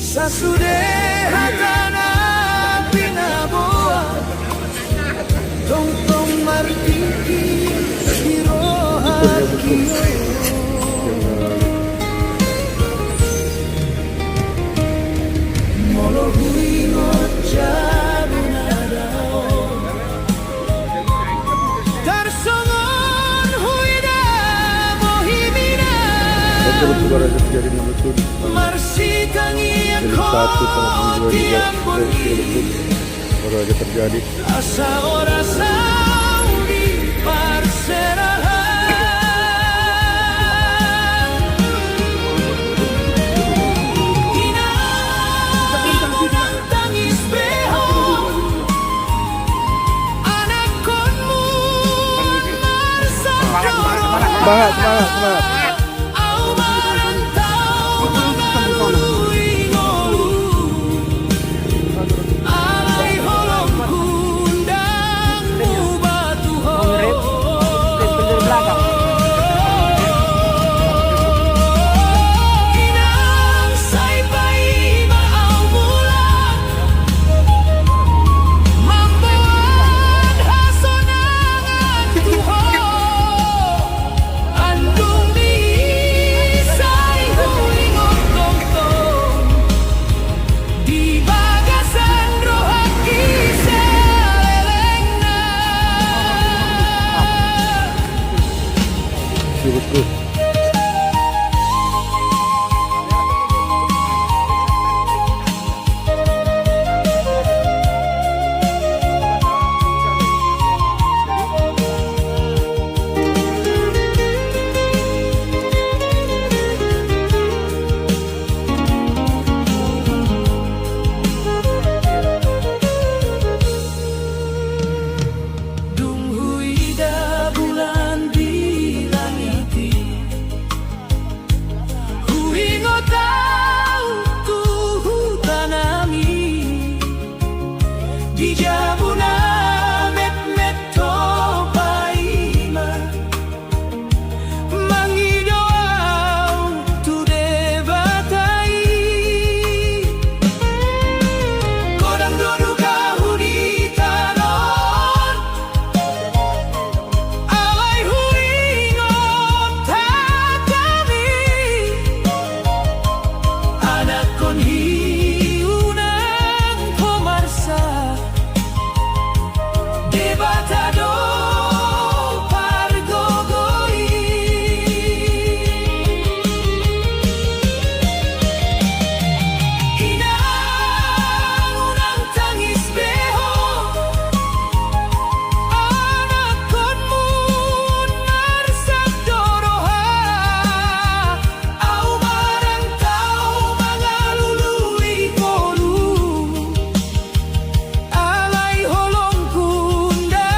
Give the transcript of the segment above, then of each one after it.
Sasudehana pinabuha tongtong martiki hirohakiyo molohui ngocabunadao tarsongon huida mohimina marsikangi dari 1 tahun 2020 baru aja terjadi. asa ora saudi parserahan inang tangis beho anak konmu Semangat. Betul. Di jabuna met to paima mangidoau tu devatai kodang dodu kahudi tanon alai huingot tatami anak kon hiunang komarsa Debatado pargogoi inang unang tangis beho anak konmu narsak doroha au marang tau mangalului kolu alai holong kunda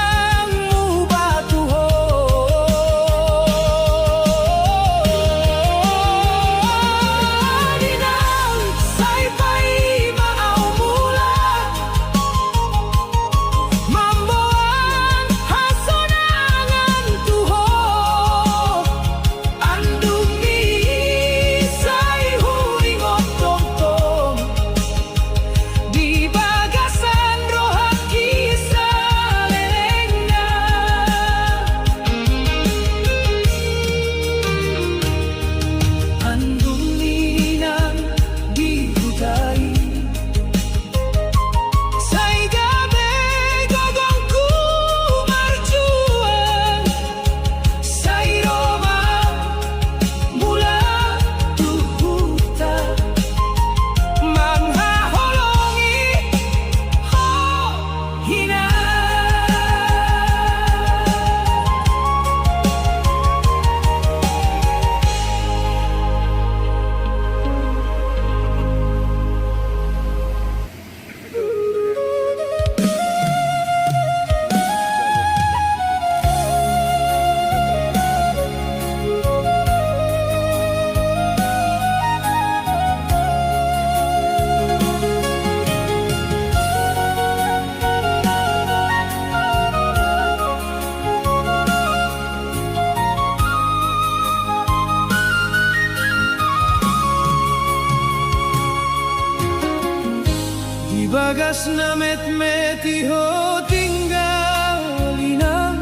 na met-meti ho tinggal inang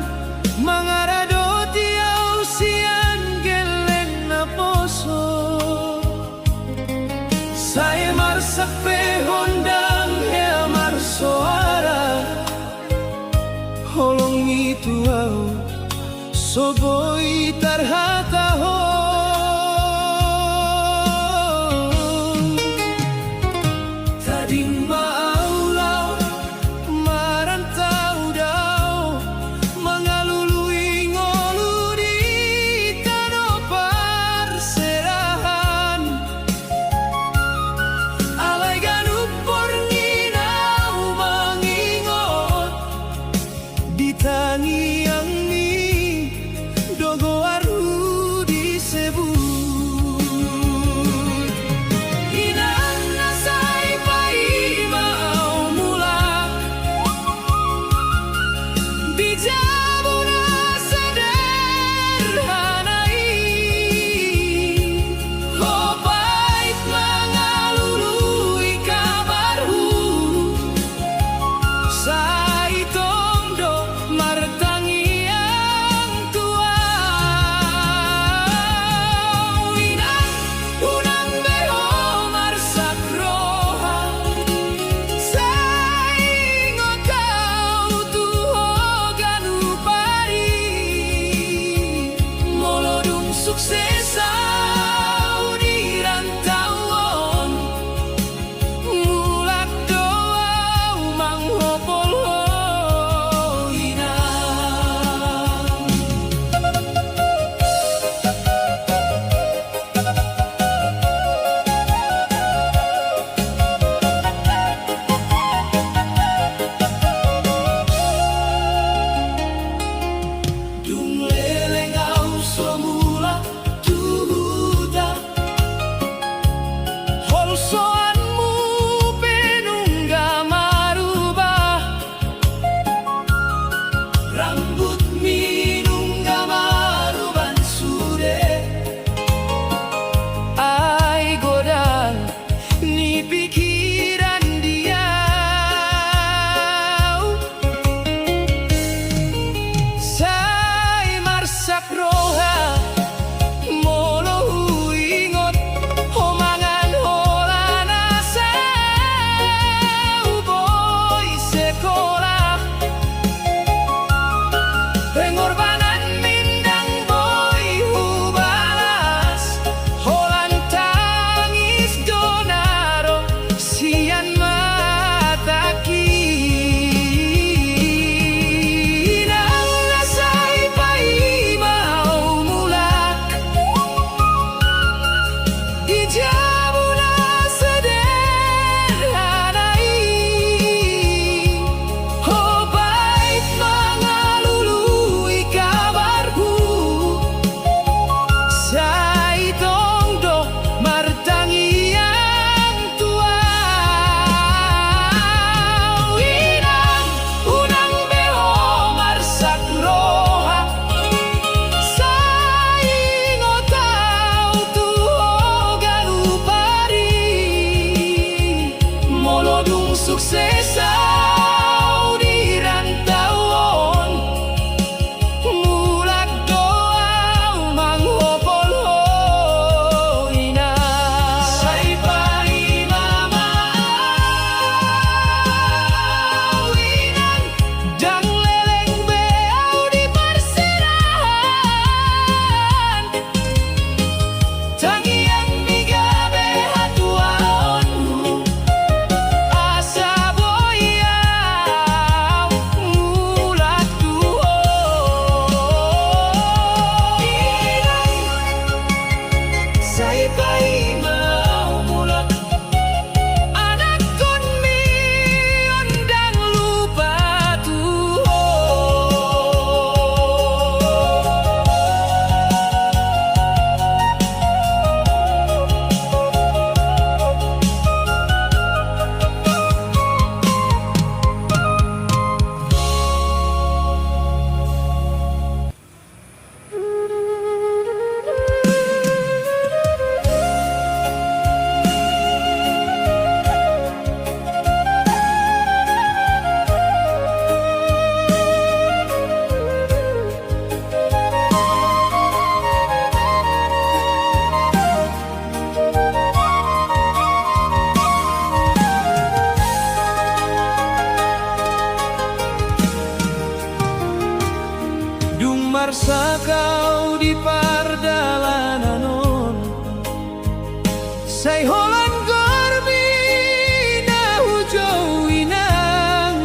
mangarado tiyaw siyan geleng na poso saya marsak pehondang hea marsoara holong itu au soboy tarhata ho tading maulaw marantau daw mangalului ngolu di tanah perserahan alay ganup pornginau mangingot di tangiang ni dogo aru disebut inang nasay pai mau mulak bijabuna sederhanai kopait mangalului kabarhu sai tongdo martangi ang tua inang unang beho marsak roha sai ngotau tuho ganupari molodung suksesa di rantauan mulak doa manghopol ho inang dung leleng au somula tuhuda hol soanmu penungga marubah rambut minungga maruban sude ai godang ni pikiran dia sai marsak roha molo ingot homangan holana sau boy sekolah marsa kau di pardalanan say holan gorbi na hujau inang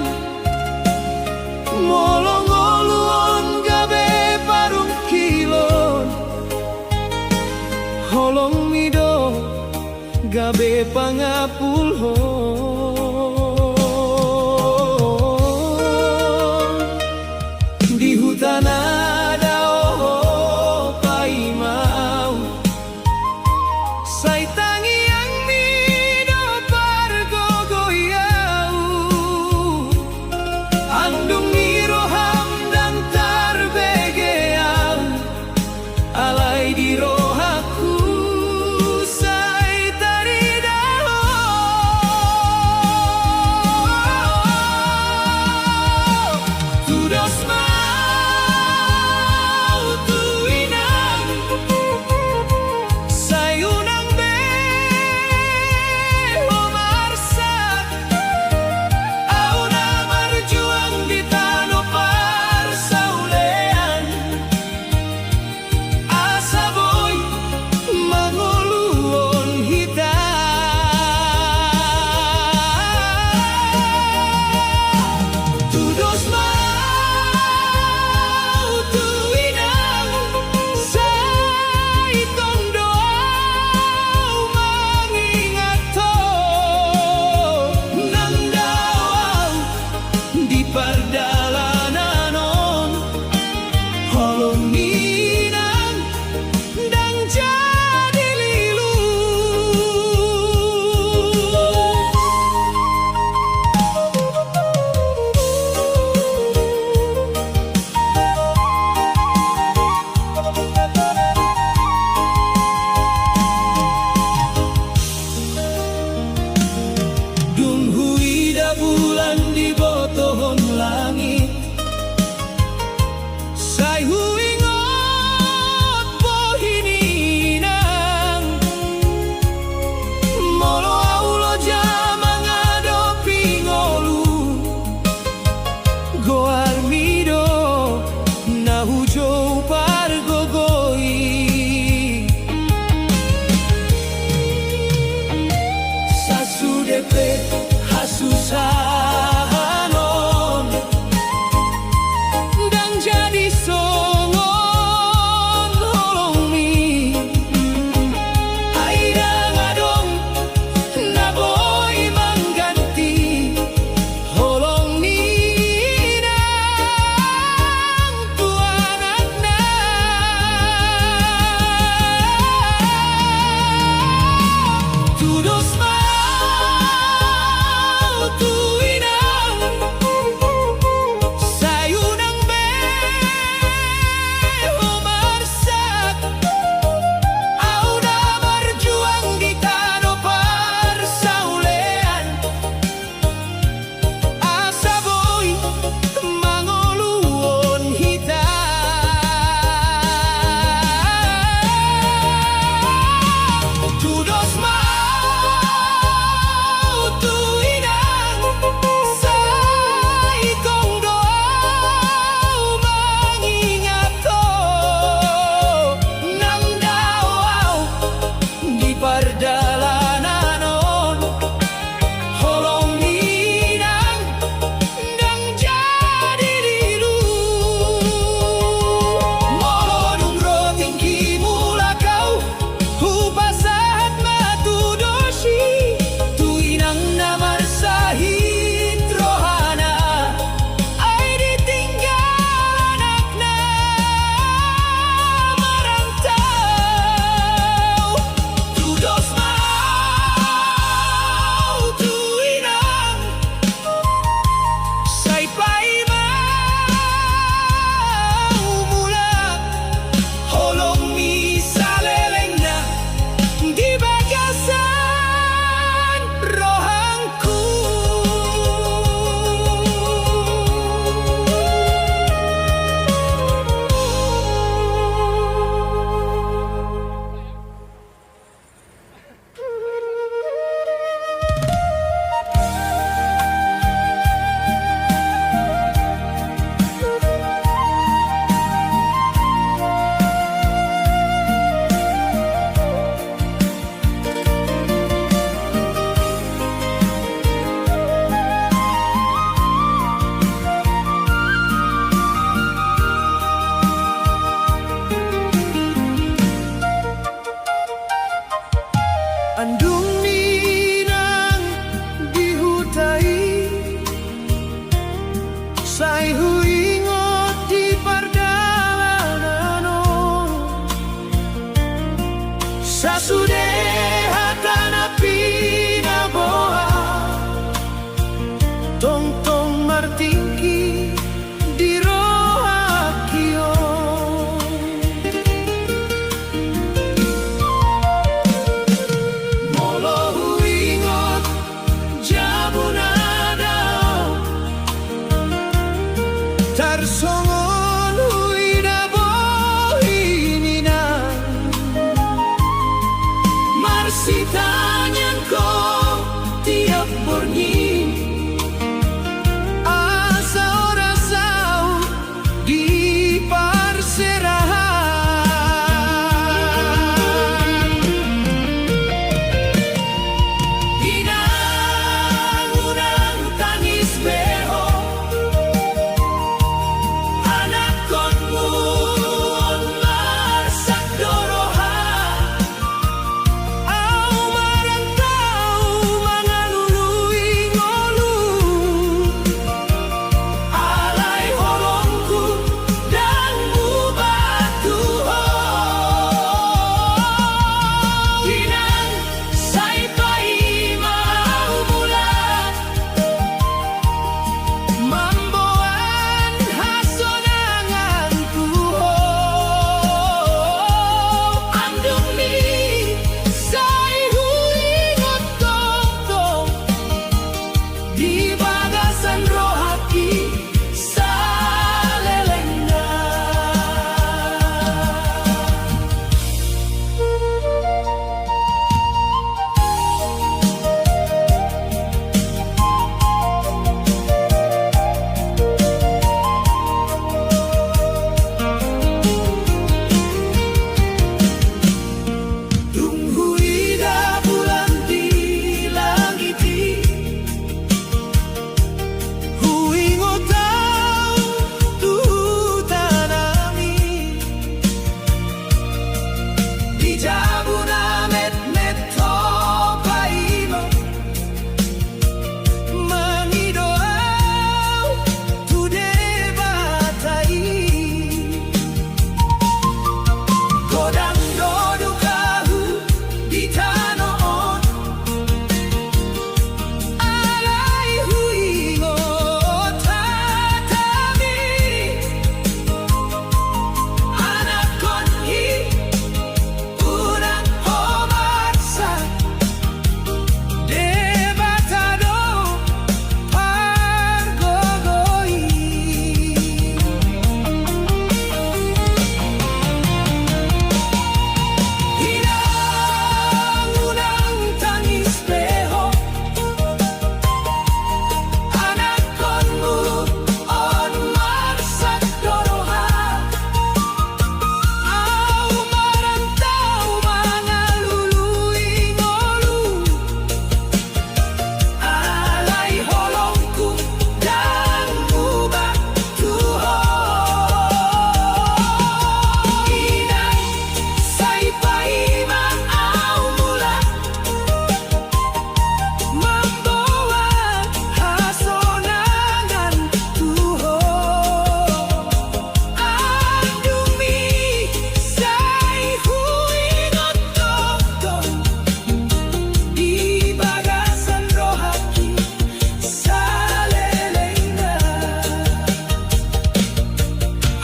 molong oluon gabe parung kilon holong mido gabe pangapulhon di hutan ada oh pai mau say tangi ang mido pargogoyau andung iroham dan tarbegeau alay di rohaku say tari dahon di perserahan. Inang-unang tangis beho, anak konmu on marsak doroha, au marantau mangalului ngolu, alai holongku dan mubatu ho. Inang sai pai mau mula mamboan hasonangan tuho, andung mi sai hulingot tong di bagasan rohaki salelengna. Tunggu ida bulan di langit huingo tau tu tanami di jabuna met topaimo manidoau tu debatai godang dodukahu di tanoon alai huingo tatami anak konhi unang homarsa debatado pargogoi. Inang-unang tangis beho, anak konmu on marsak doroha, au marantau mangalului ngolu, alai holongku dan mubatu ho. Inang sai pai mau mula membawa hasonangan tuho, andung mi sai huingot tong di bagasan rohaki salelengna.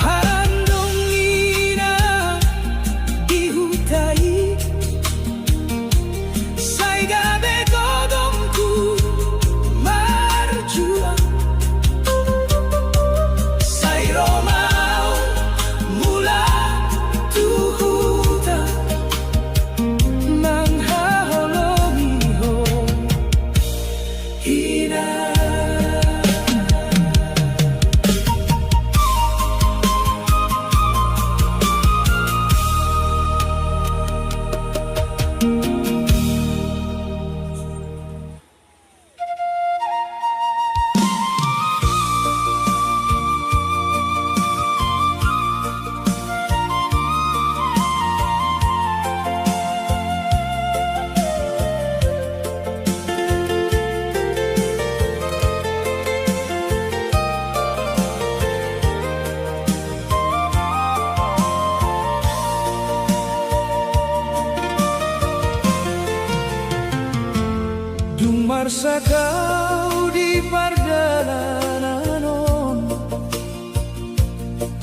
Handung ina dihutai sai gabe godongku marjuang, sai romau mula tuhuta manghaholongi ho. Inang dung marsa kau di pardalanan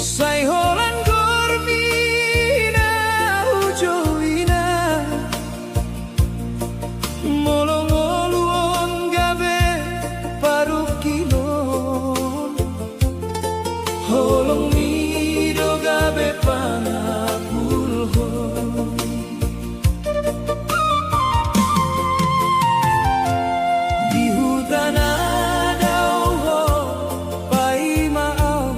sai holan gormina ujoina molong-molong gabe parukilon holong mido gabe panapulhon. Di hutan ada pai maau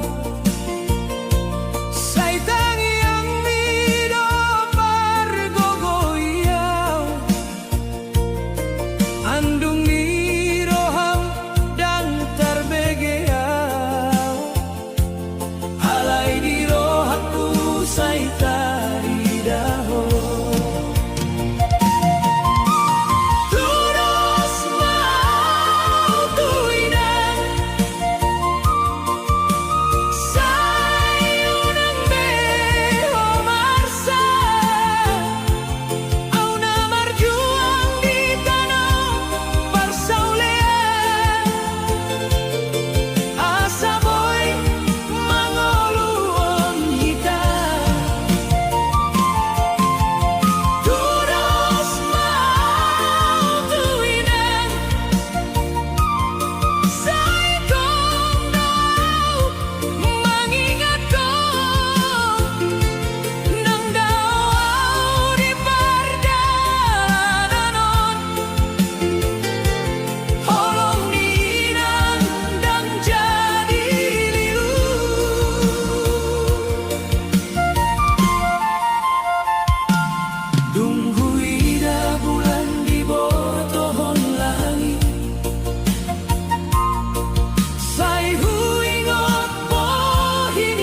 sai tari daho. Terus mau tuinan sayunang beho marsa. Au na marjuang di tanah persaulean. Asa boy mangoluon hita. Terus mau tuinan say kong daw mengingat kong nang daw di pardalanan. Holong ninang dan jadi lilu. Tungguin bulan di botohon langit. Say huingot pohininan.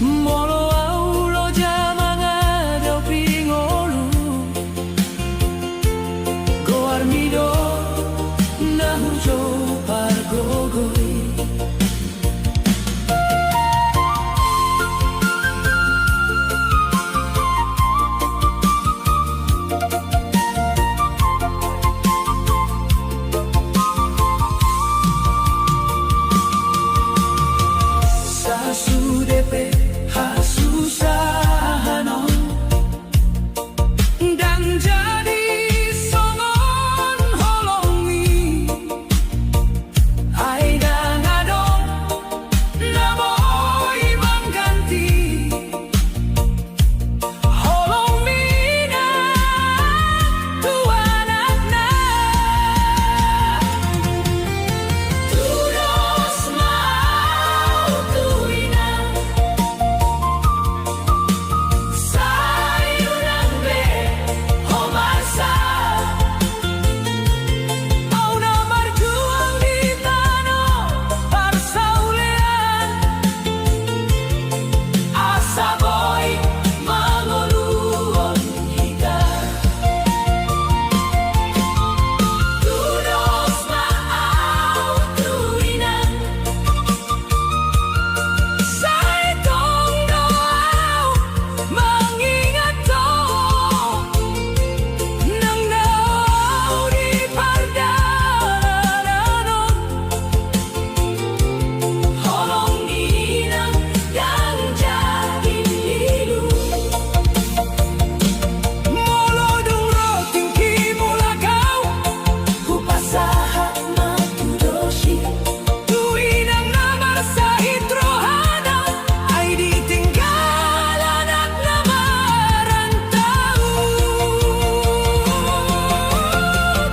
Molo aulo jamanga daw pingolu. Goarmido nahujo pargogoy. Sasudepe hasusahanon dan jadi songon holongi. Ai dangadong naboy mangganti. Holong mina tuanakna. Terus mau tuinan sayunang beho marsa. Au na marjuang di tanah persaulean. Asa boy mangoluon hita. Terus mau tuinan say kong daw mengingat kong nang daw di pardalanan. Holong ninang dan jadi lilu. Molo dung roting kimulagaw hupasahat matudoshi. Tuinang namar sa hidrohana ay ditinggalan at namarantau.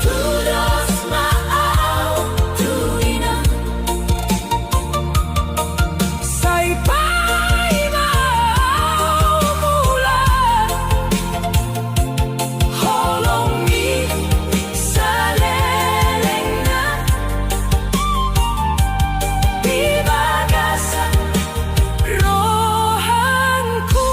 Terus mau tuinan say pay mau mulan. Holong mi sa leleng na bibagasan rohanku.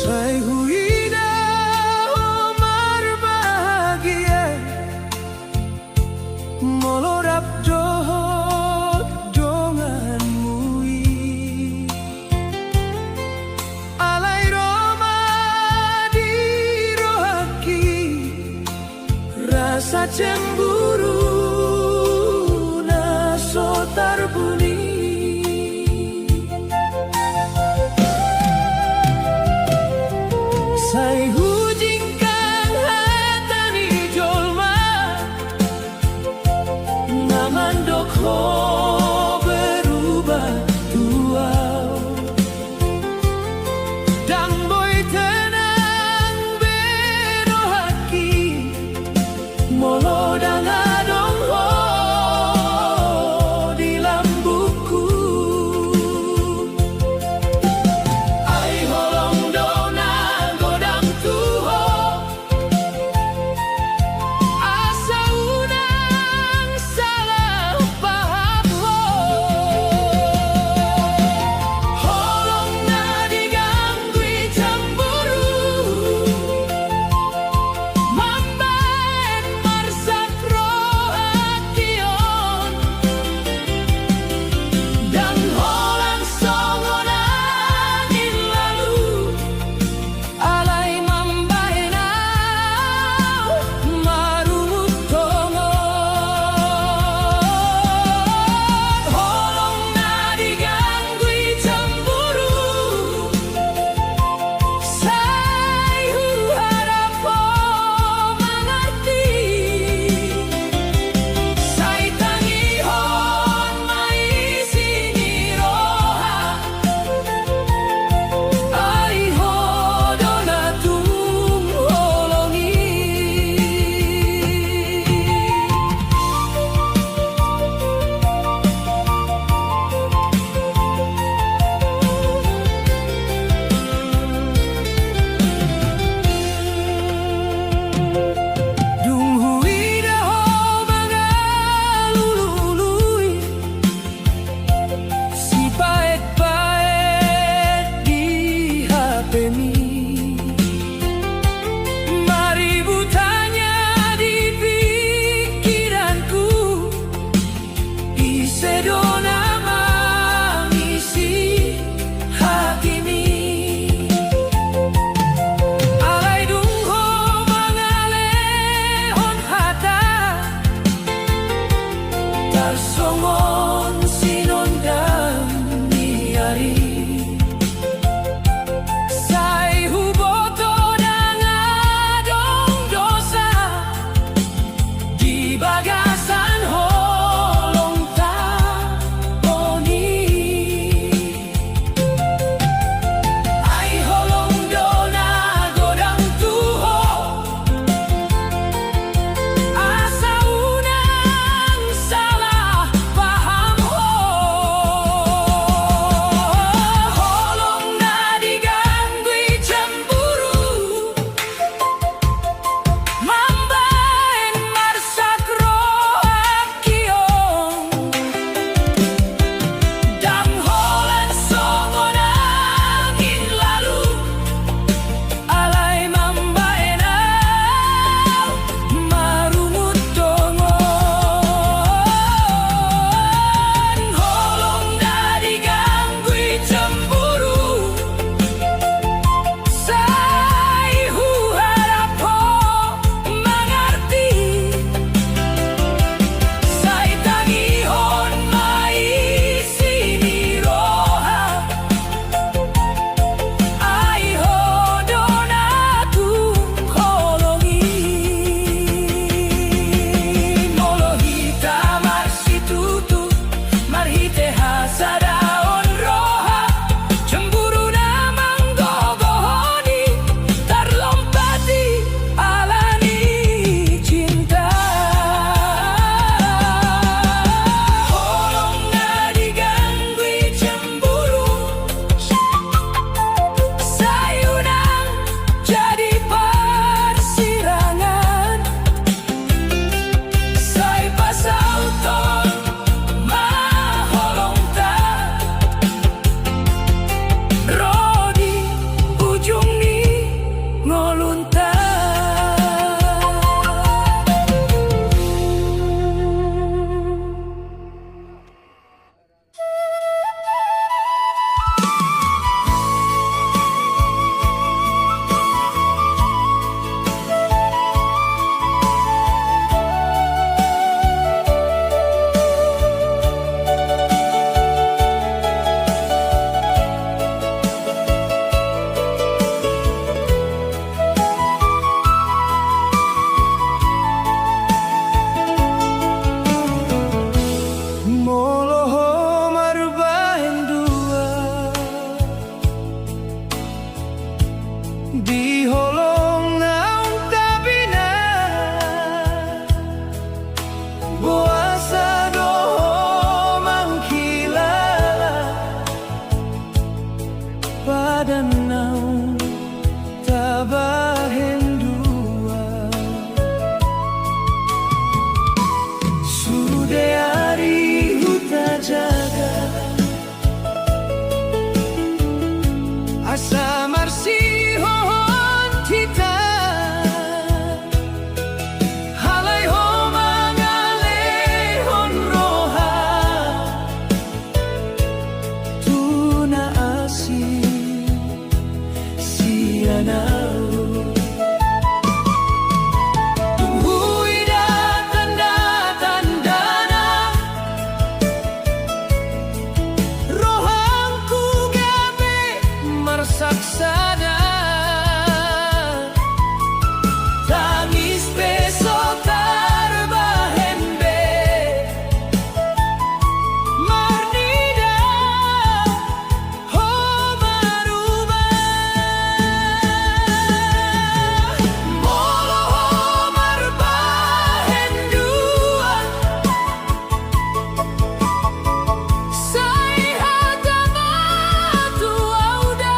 Say huida omar bahagia. Molorap johot jongan mui. Alay Roma di rohaki. Rasa cemburu na sotar bunyi. di holong naung tabina buasa doho mangkilala pada naung tabahen dua sudah hari huta jaga asa marsi hohon tita halai ho mangalehon roha tuna asi sianau tunghui tanda-tandana rohangku gabe marsaksana tangis besok tarbahembe marnida ho marubah molo ho marbahen dua sai hatama tu auda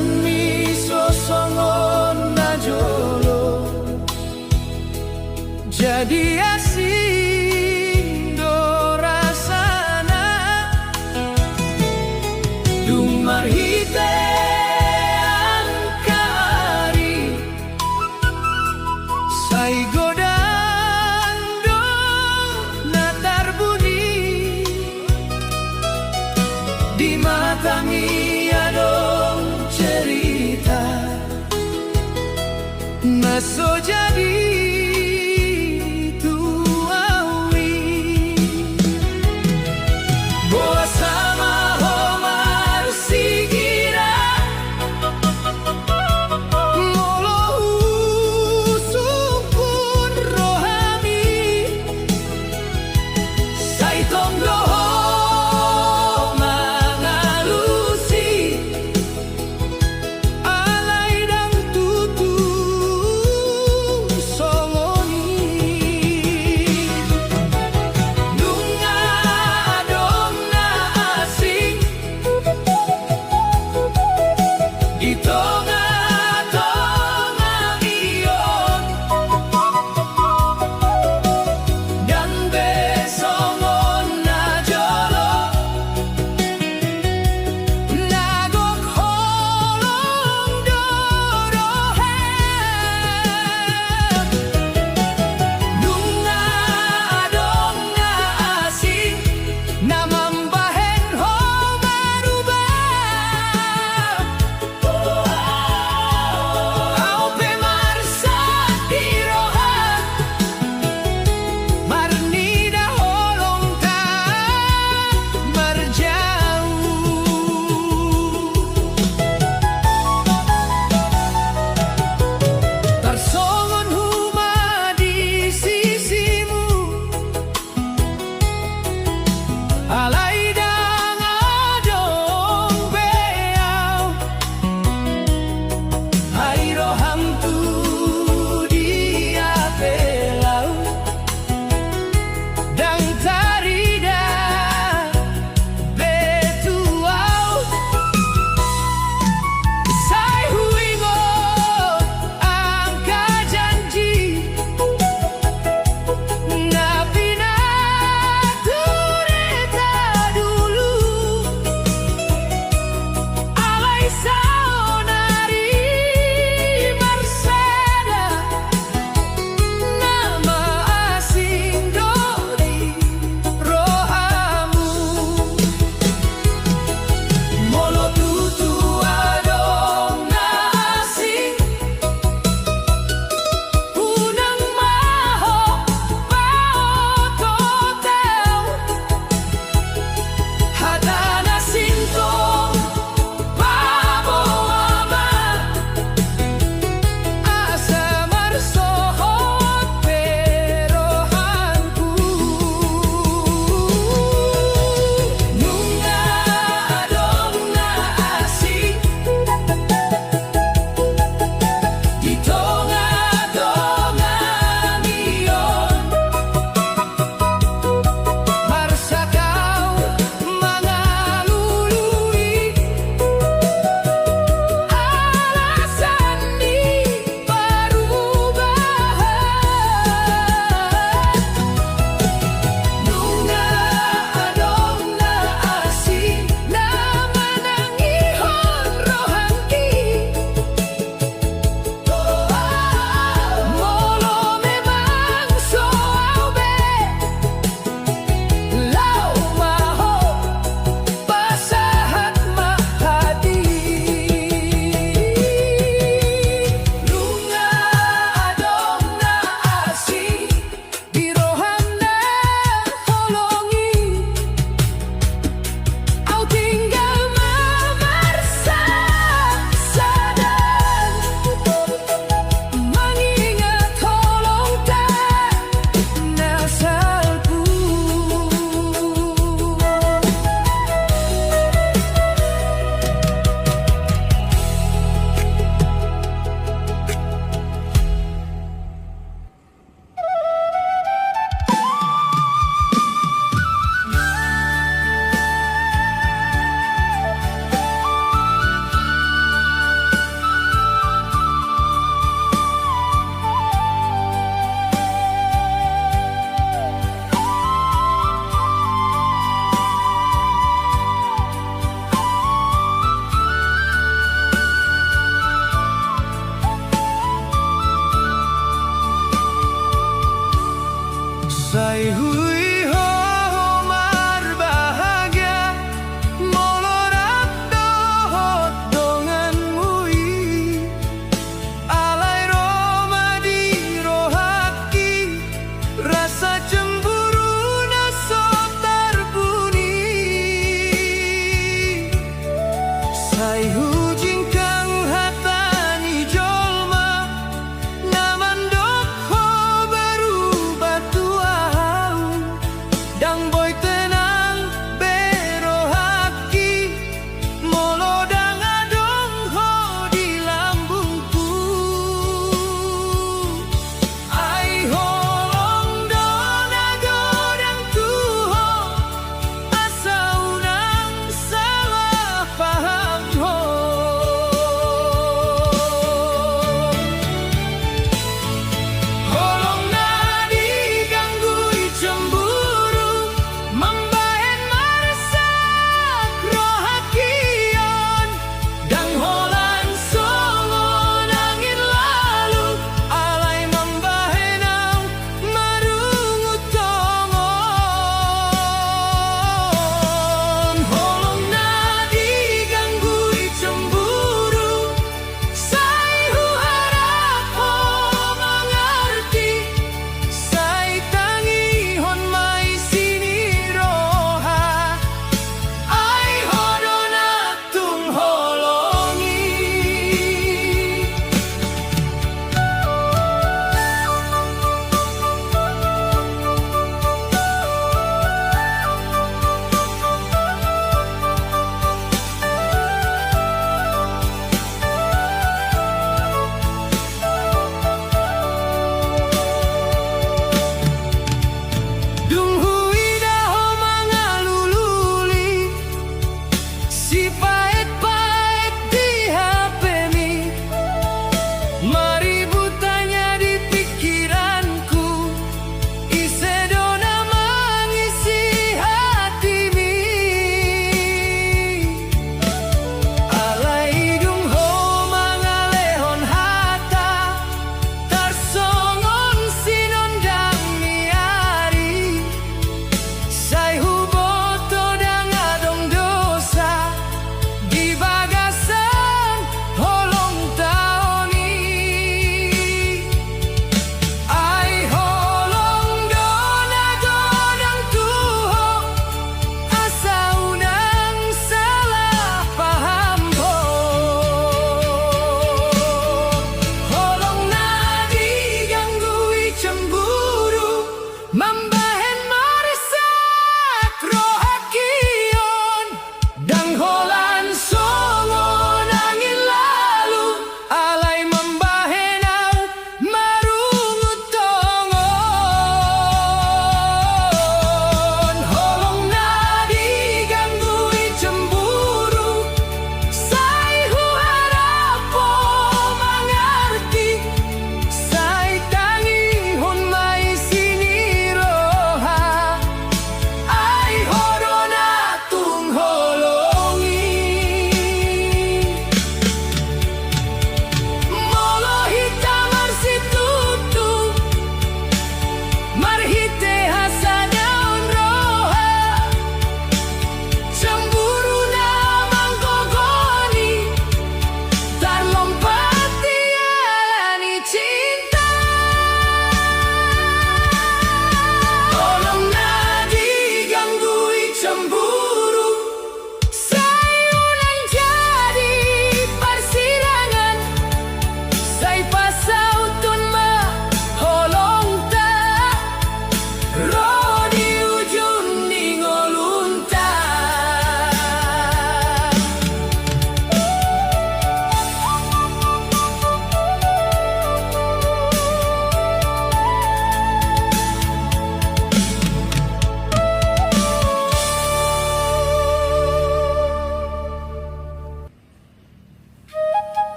Sani sosongon najolo jadi asing do rasana dumar hite angkari sai godan do natar buni di matangi adong cerita naso jadi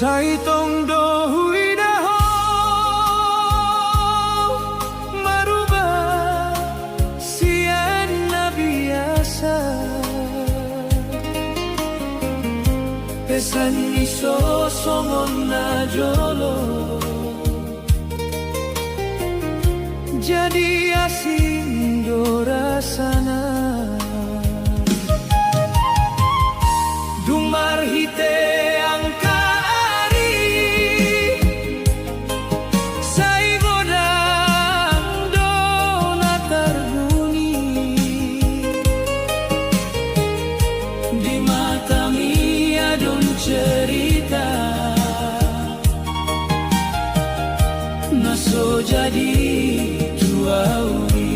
Sai tong do hui da ho merubah siana biasa pesan iso songon na jolo jadi asing do rasana dumar hite angka ari sai godang do natar buni di mata mi adon cerita naso jadi tuawi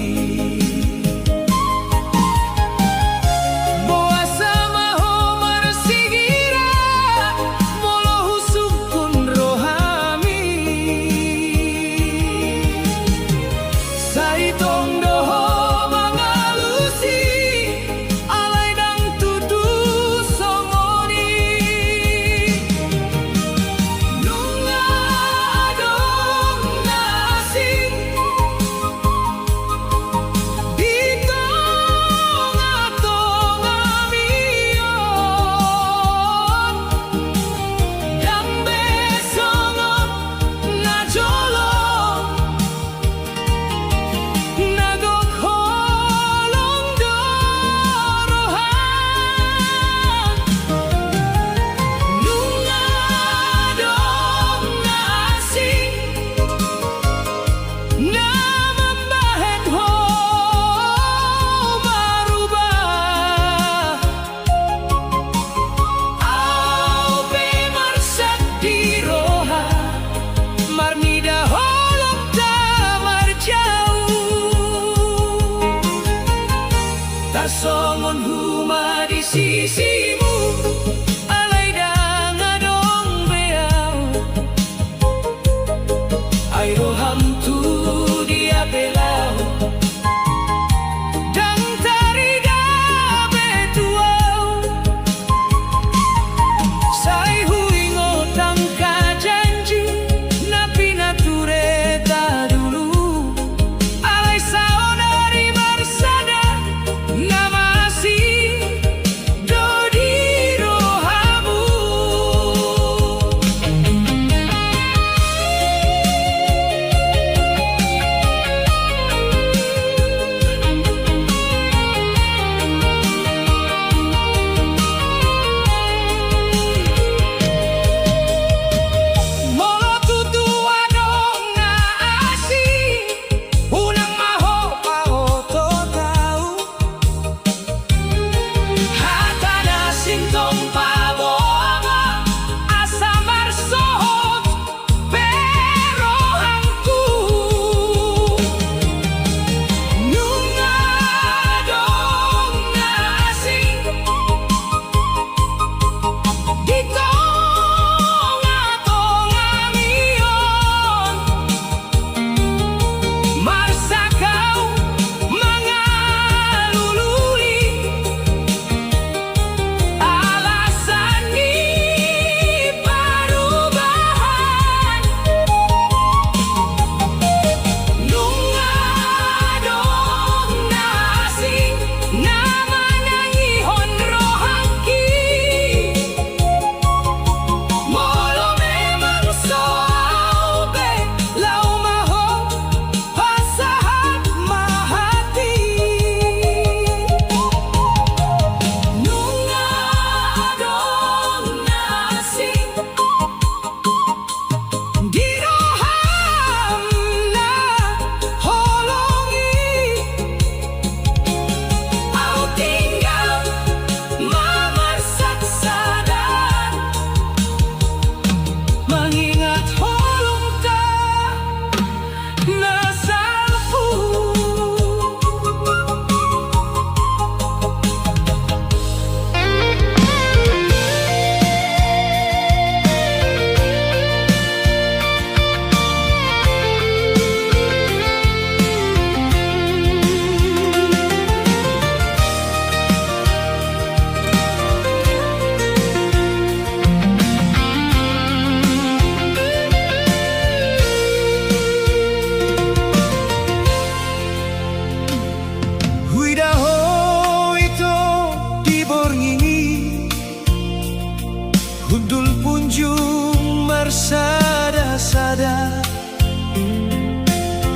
Hudul punjung marsada-sada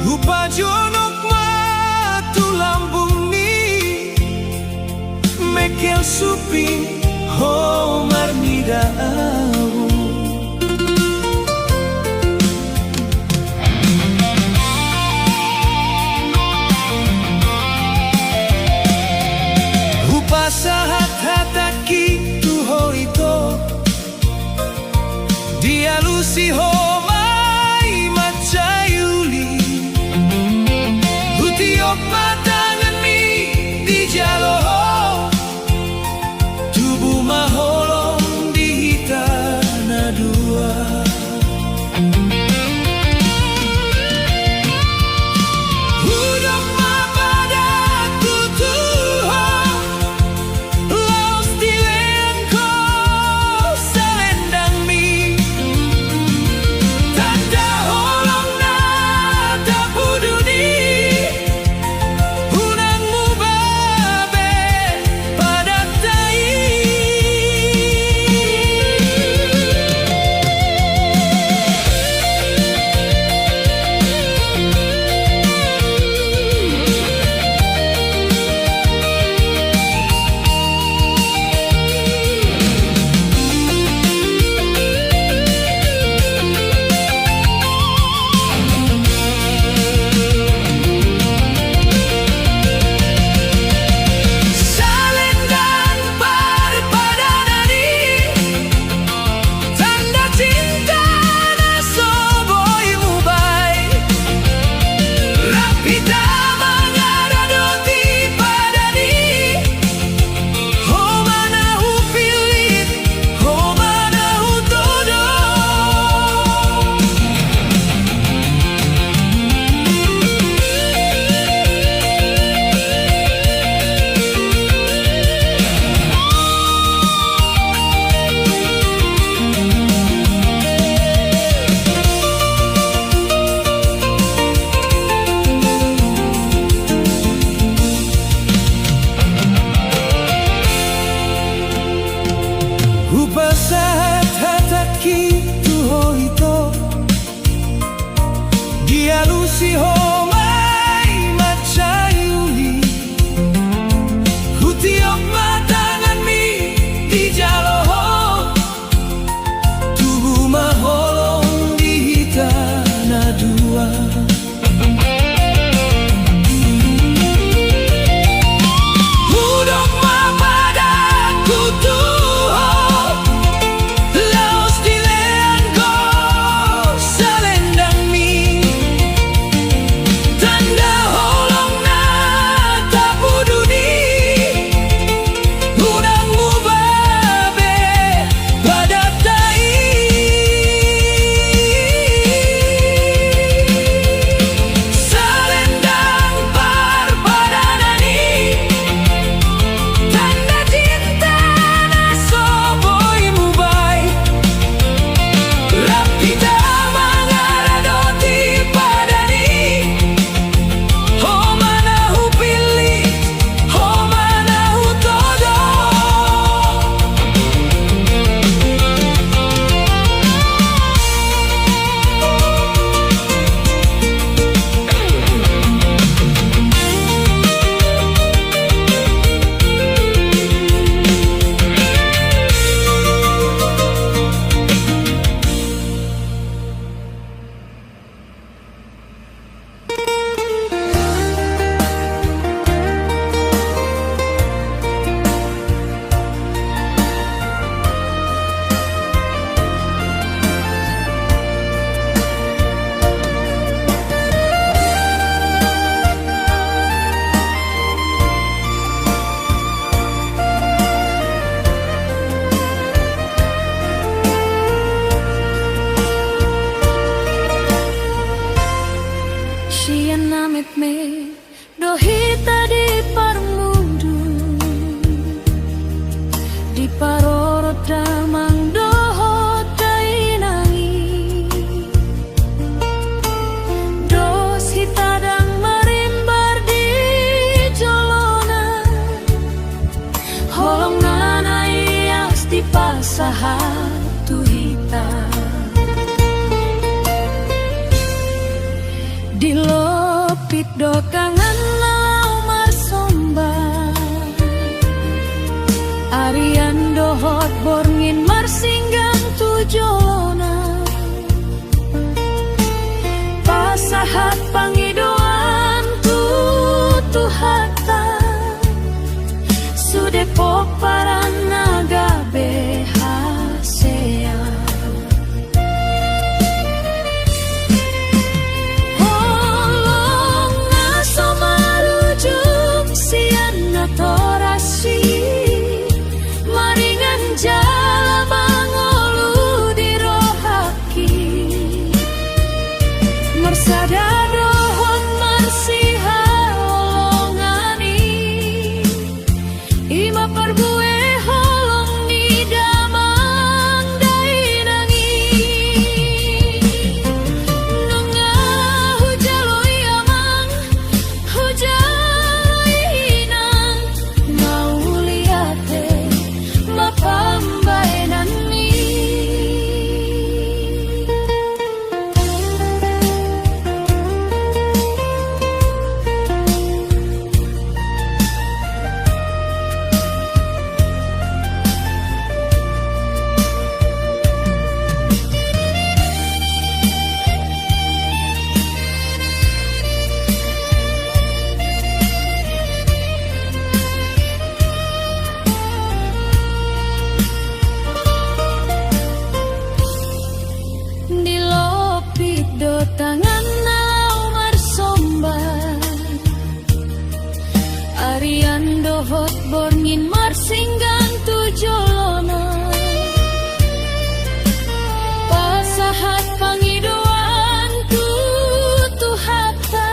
Lupa jonok matu lambung ni Mekel suping ho marnidau Lupa sahat hataki tuho ito Dia lusi ho mai macayuli Hutiok matangan mi di jalo Tubuh maholong di tanah dua Hudok mapada tutuho Los dilen ko selendang mi tuhita dilopit do kangen lau marsomba Arian dohot borngin marsinggang tujona pasahat pangidoan tutuhata sude poparan naga behasea holong ngaso marujung sian natorasi maringan jala mangolu dirohaki mersada dohon marsiha olongani ima perbue holong ni damang dainangi nunga hujaloi amang hujaloi inang mau liate mapambaenan ni dilopit do tangan nau marsomba Arian dohot borngin marsinggang tujolona pasahat pangidoan tutuhata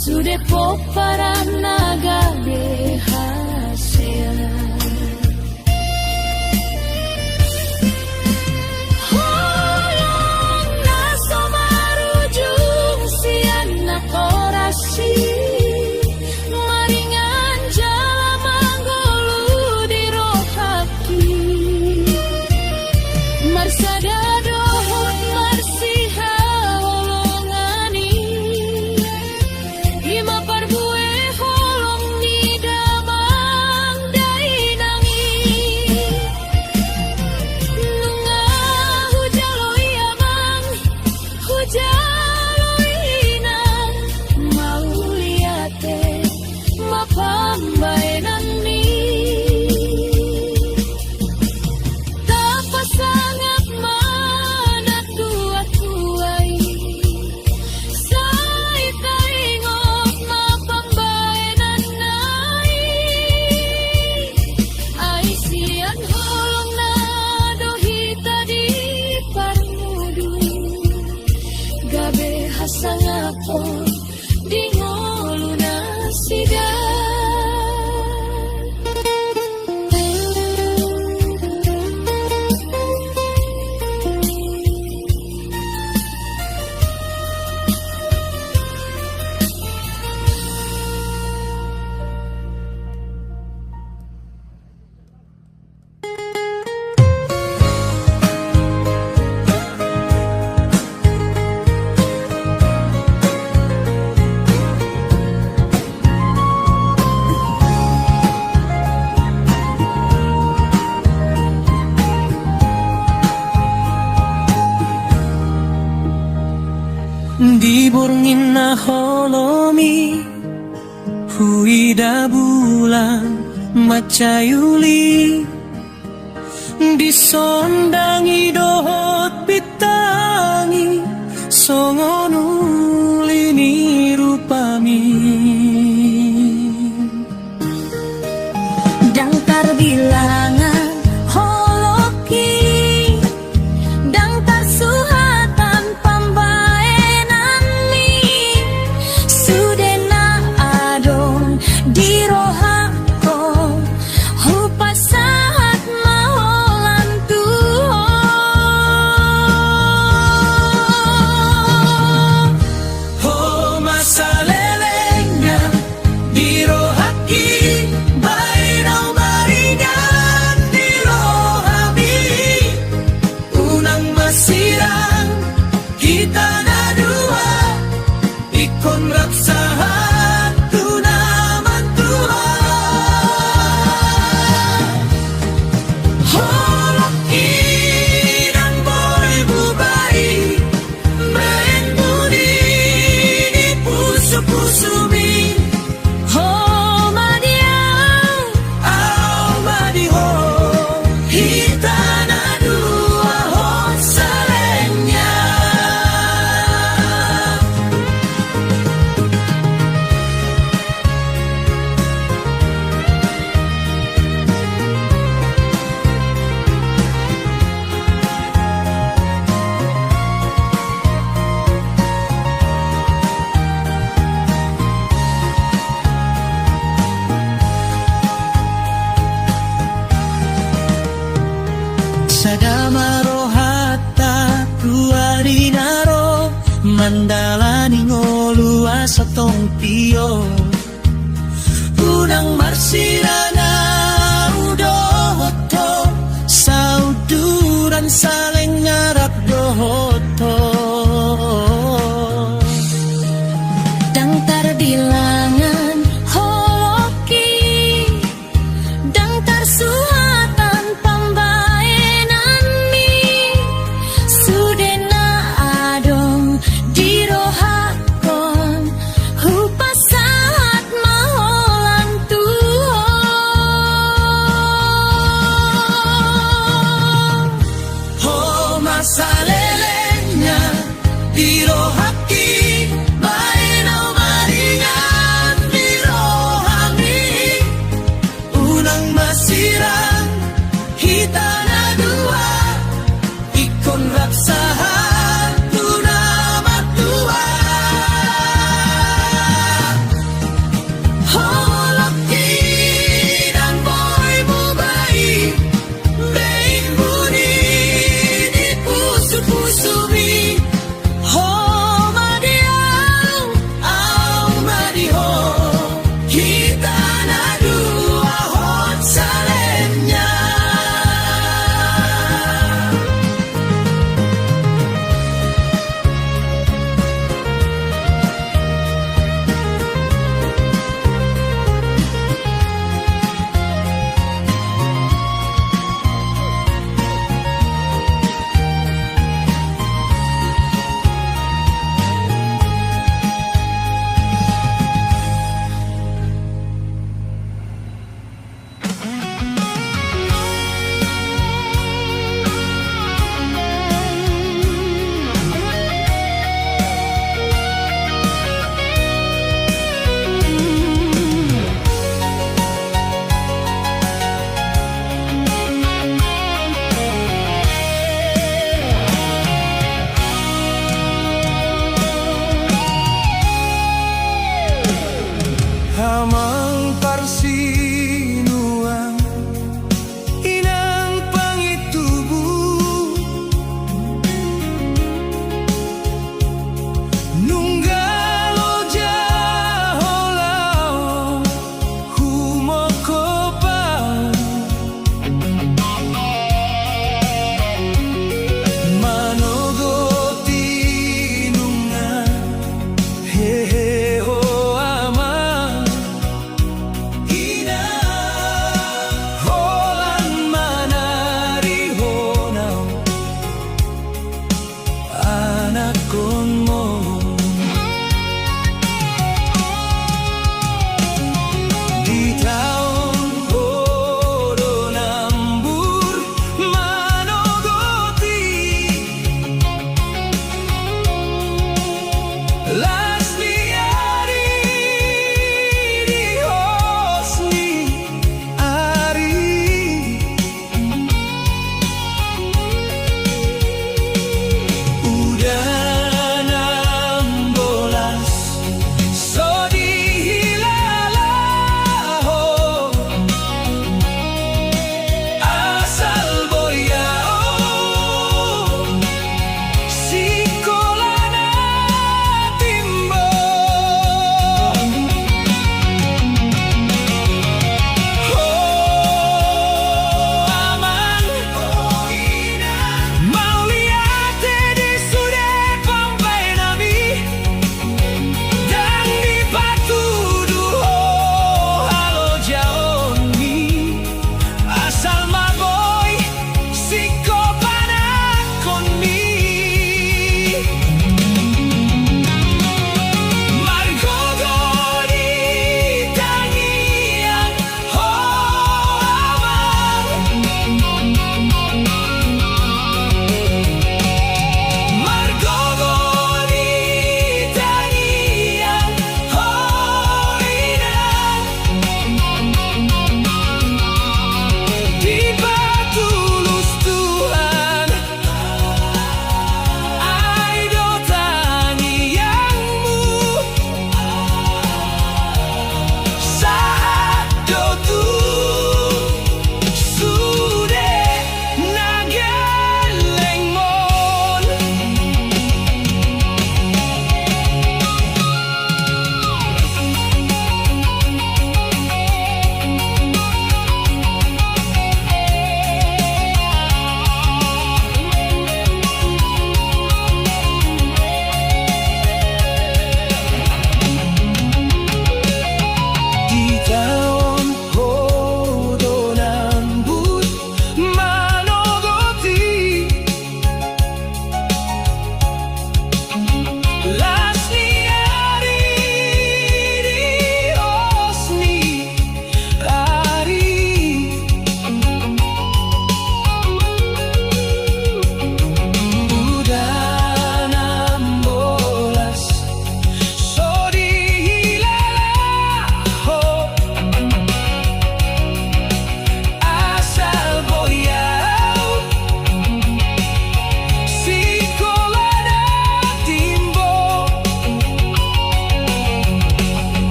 sude poparan naga behasea holong naso marujung sian nakorasi maringan jala manggolu dirohaki marsada dohon marsiha holongani ima parbue holong ni damang dainangi nunga hujaloi amang hujaloi inang mau liate mapambaenan ni tapasangat mana tua-tuai sai taingok mapambaenan nai ai sian holong na dohita di parmudu gabe hasangapo di ngolu nasida Di borngin na holomi huida bulan macayuli disondangi dohot pitangi songonulini rupami dangtar bilangan holoki dangtar suhatan pambaenan mi sudena adon dirohako hupasahat maholan tuho Sadamaro hatta kuarinaro mandalani ngolu asatong pio unang marsirana udohoto sauduran saling ngarap dohoto Dangtar bilangan holoki Dangtar suhatan pambaenan mi Sudena adong dirohakon Hupasahat maholan tuho Ho masalelenya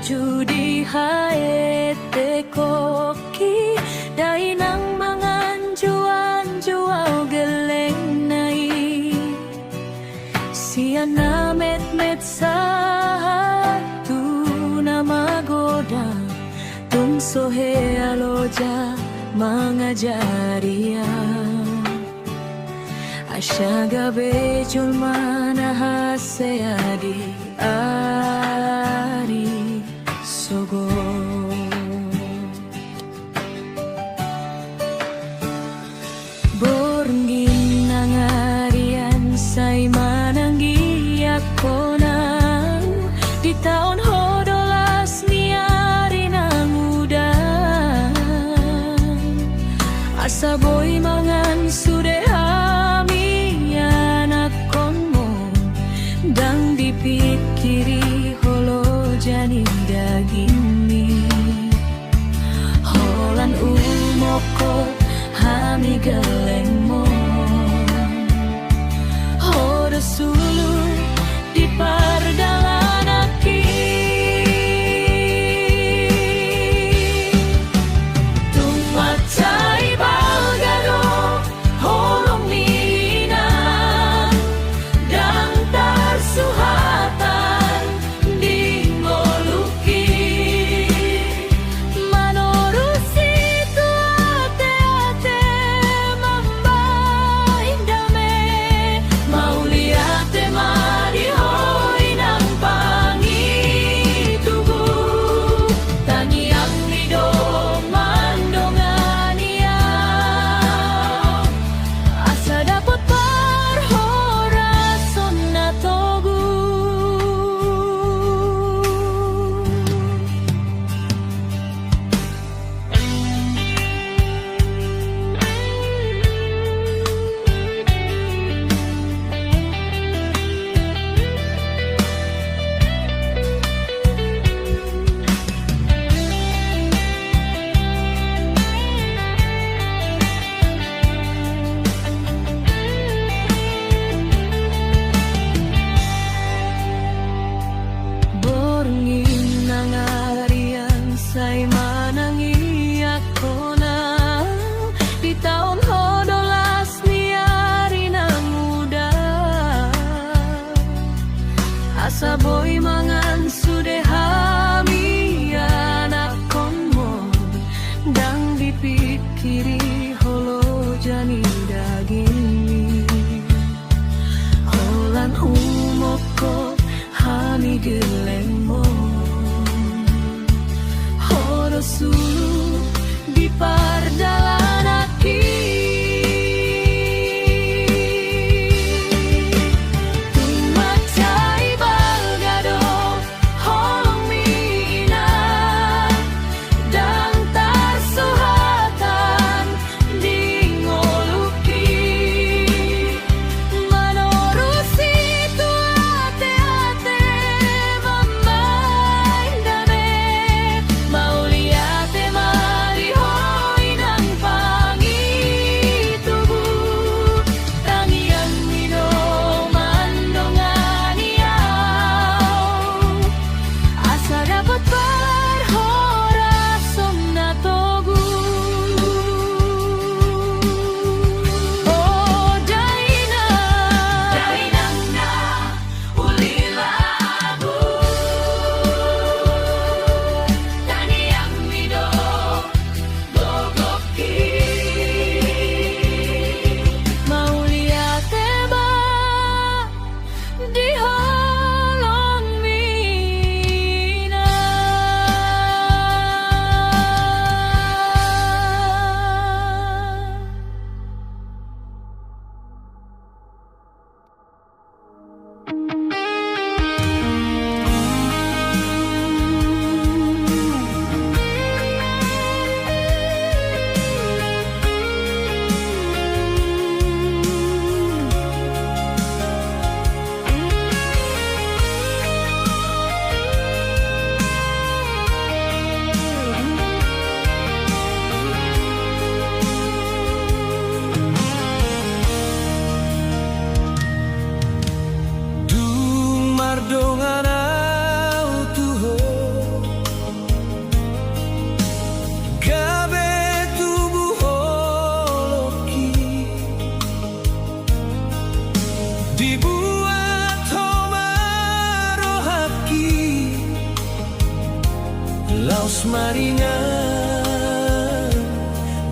judi haete koki dai nang mangan jual geleng nai siana met satu nama goda tung sohe aloja mangajaria ashaga bejul mana haseadi ari sogo borngin nangarian say mananggi ako na di taon hodolas niari nang udan asa boy mangan sude ami anak konmo dang dipikiri holo jani dagingmi holan umoko hami geleng mo hodo sulu di pardalan aki tumatai balgado holong nina dang tarsuhatan di ngoluki manorusi tu ate-ate mambai dame mauliate marihoi nang pangitugu taniang lido mandongania asa dapat parhorason na togu borngin nangarian say manangi ako na di taon hodolas niari nang udan asa boy mangan sude hami anak konmo dang dipikiri holo jani dagingmi holan umoko hami geleng mo hodo sulu di pardalan aki tumatai balgado holong mina dang tarsuhatan di ngoluki manorusi tu ate-ate marinya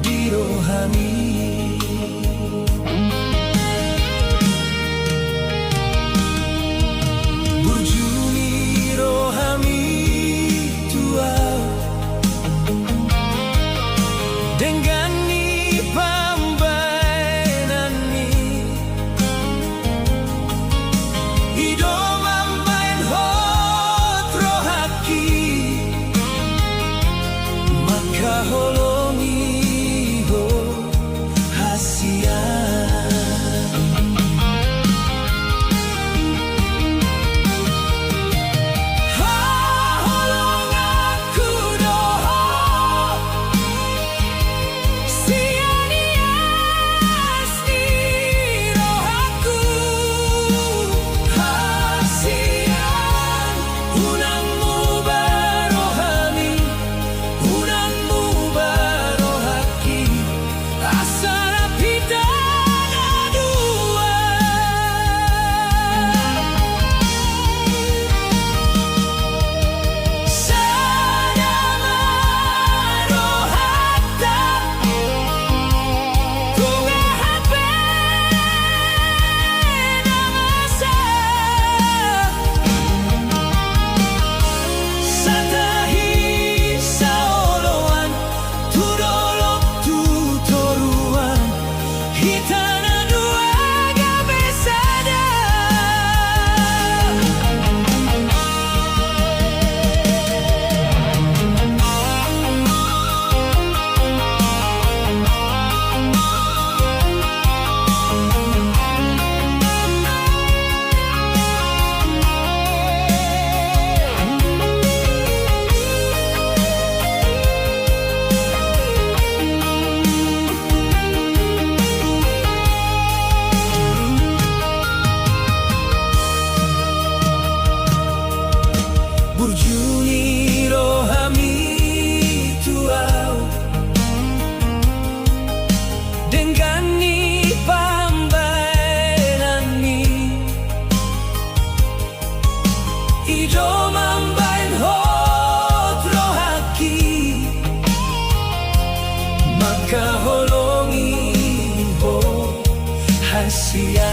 di rohani. Burjuni rohani tua dengan ni pambanan ni ido mambain hot rohaki maka holongi ho hasia. Burjuni rohami tuau dengan ni pambanan ni ido mambain hot rohaki maka holongi ho hasia.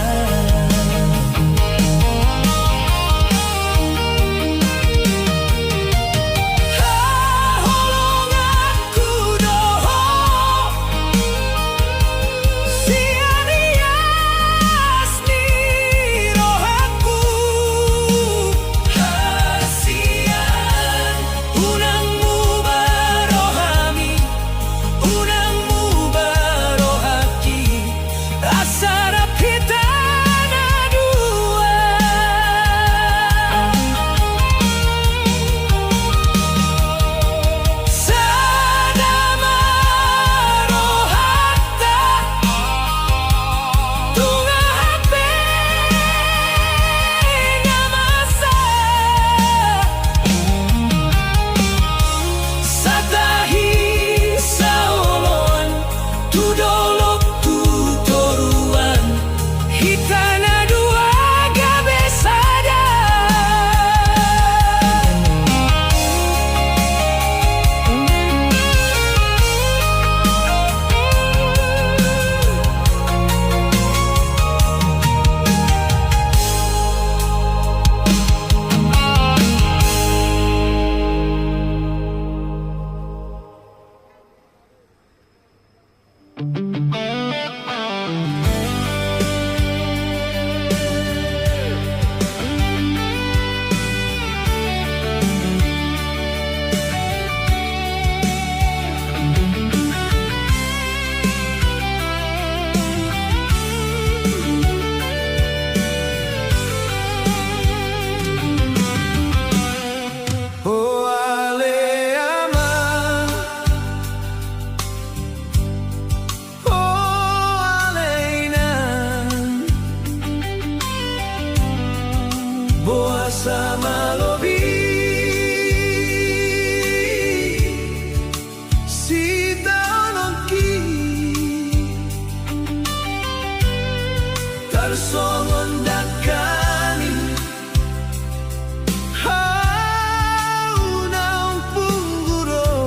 Sama lobi si tanongki tarsongon dakani haunang pungguro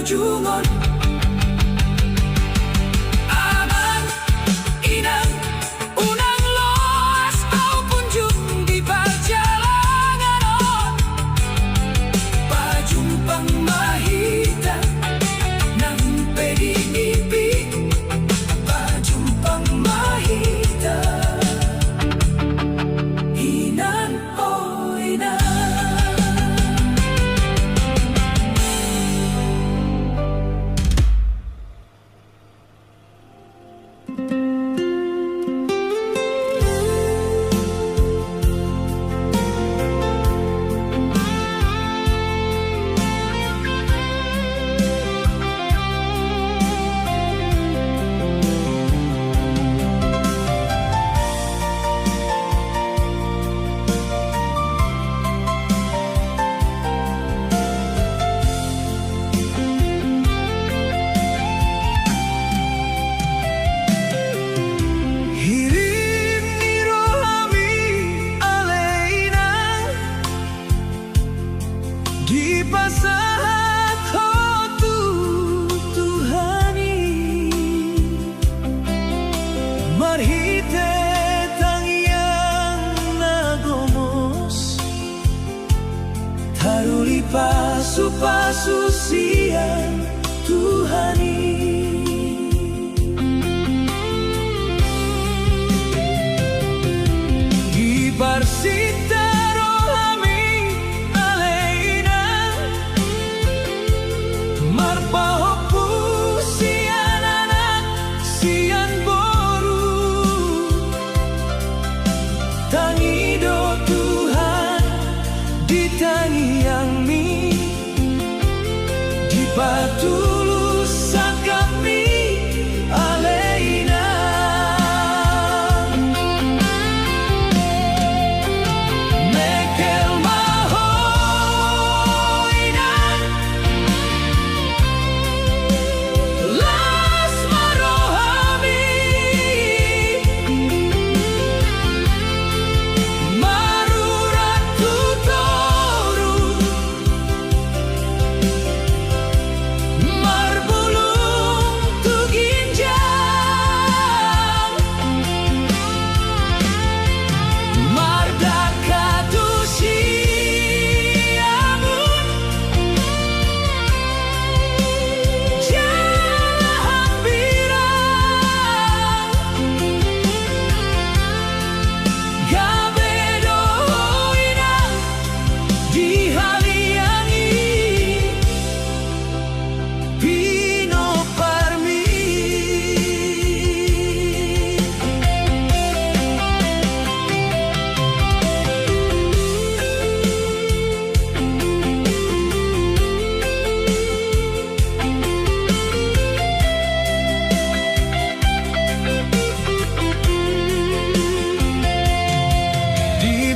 jungon aman inang unang loas au kunjung di perjalanan pajumpang mahita nang pedi mimpi pajumpang mahita inan oh inan. Hirim ni rohami aleina di pasahat hotu Tuhani marhite tangyang nagomos taruli pasu-pasu siang Tuhani Barsita rohami aleina marpahopu sian anak sian boru tangido Tuhan ditangi yang mi dipatulus kami aleina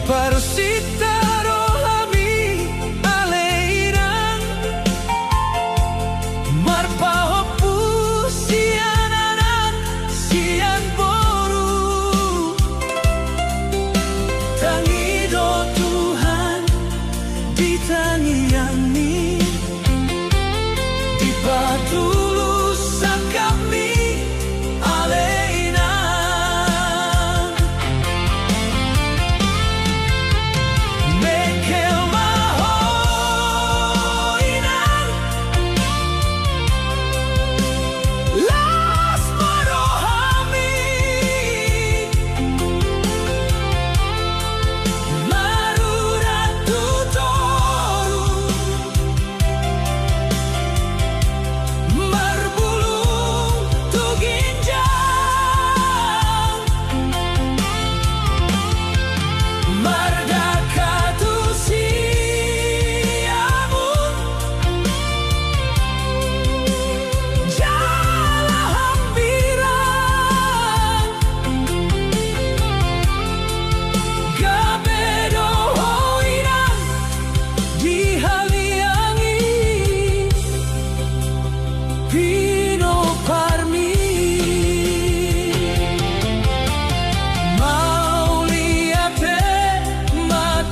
Parsita rohami aleina marpahopu sian anak sian boru tangido Tuhan ditangi yang mi dipatulus kami aleina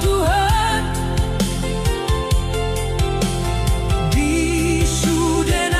Tuhan di Sudan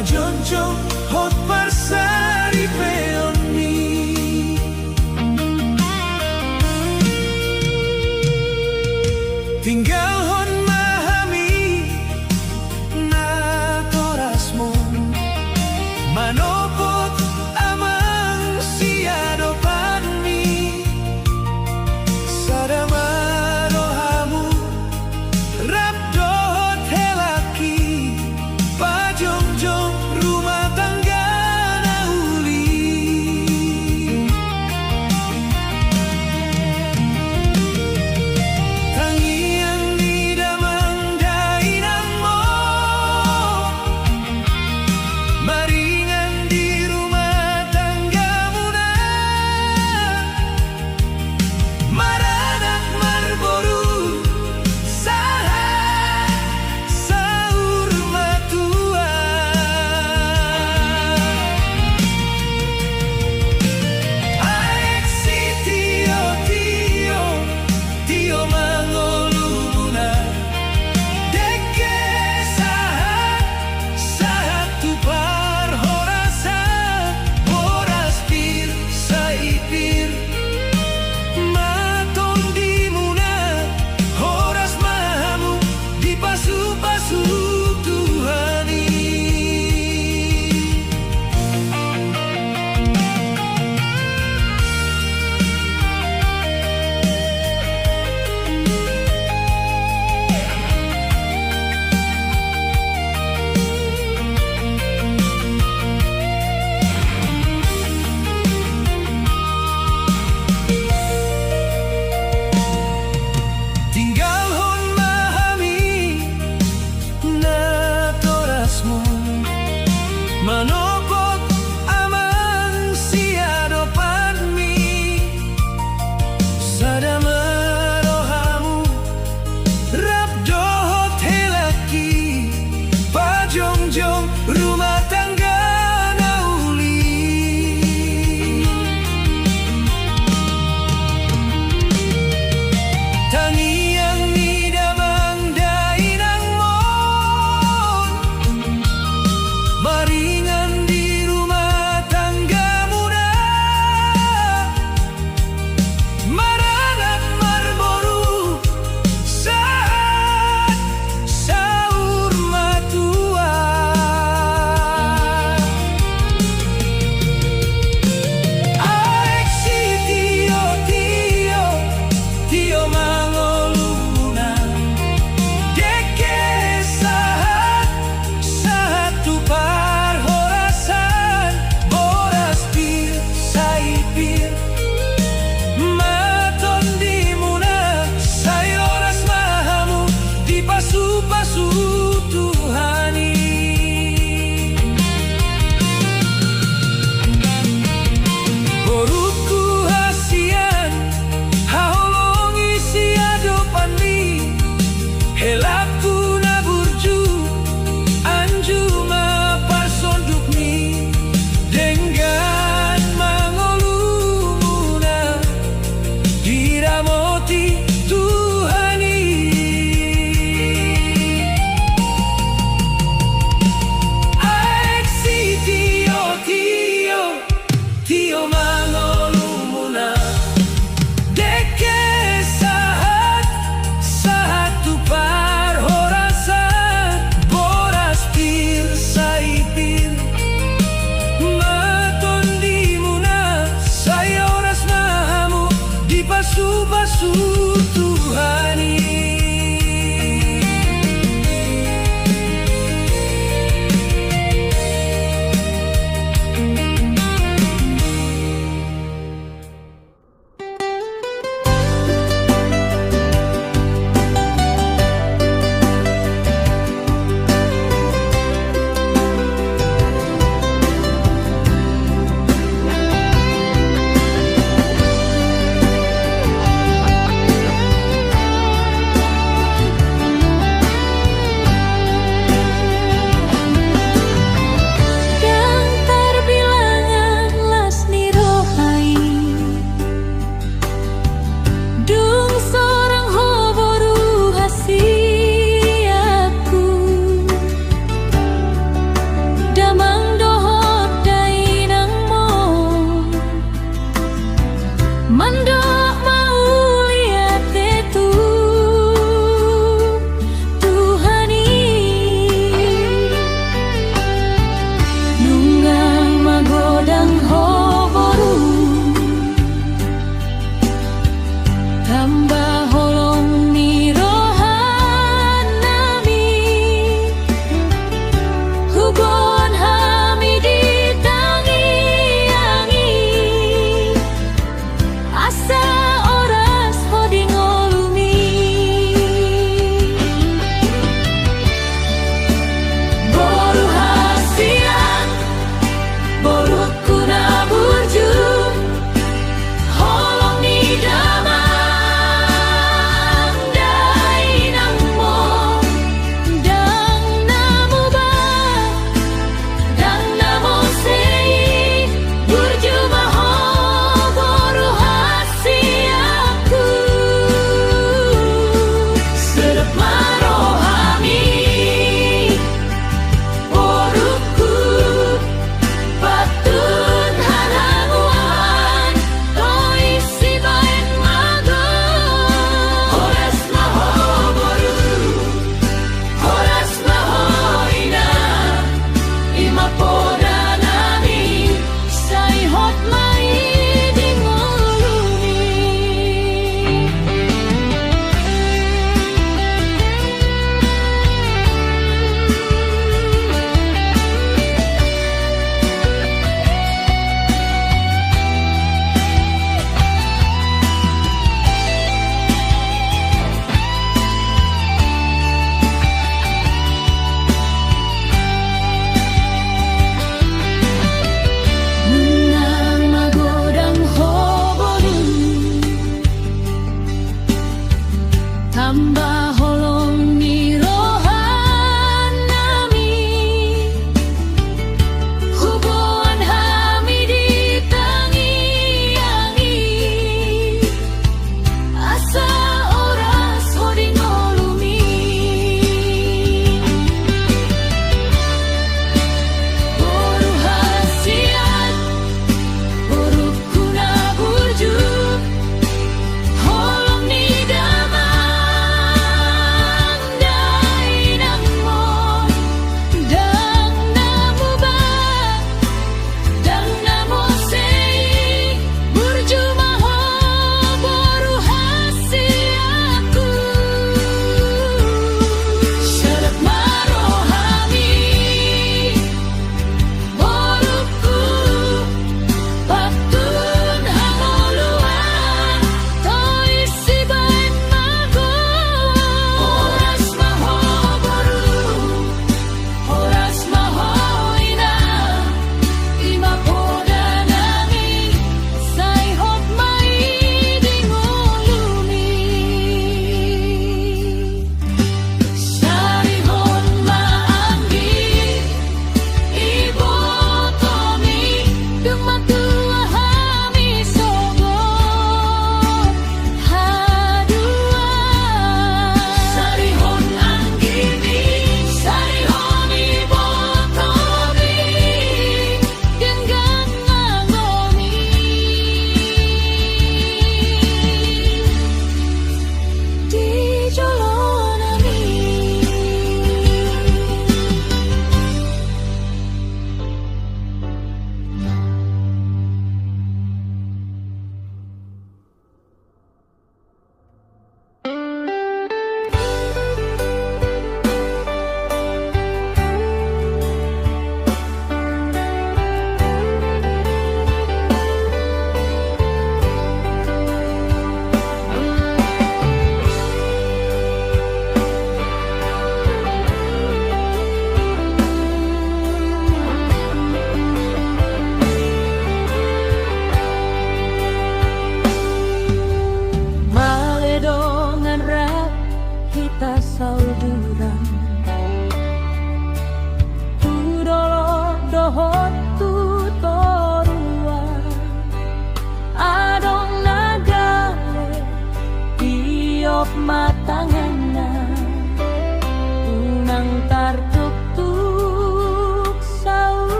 pajonjong hot persari peoni. Tinggal hon mahami na torasmon manopot amang siado panmi sadamaro hamu rabdot helaki pajongjong rumah tangga na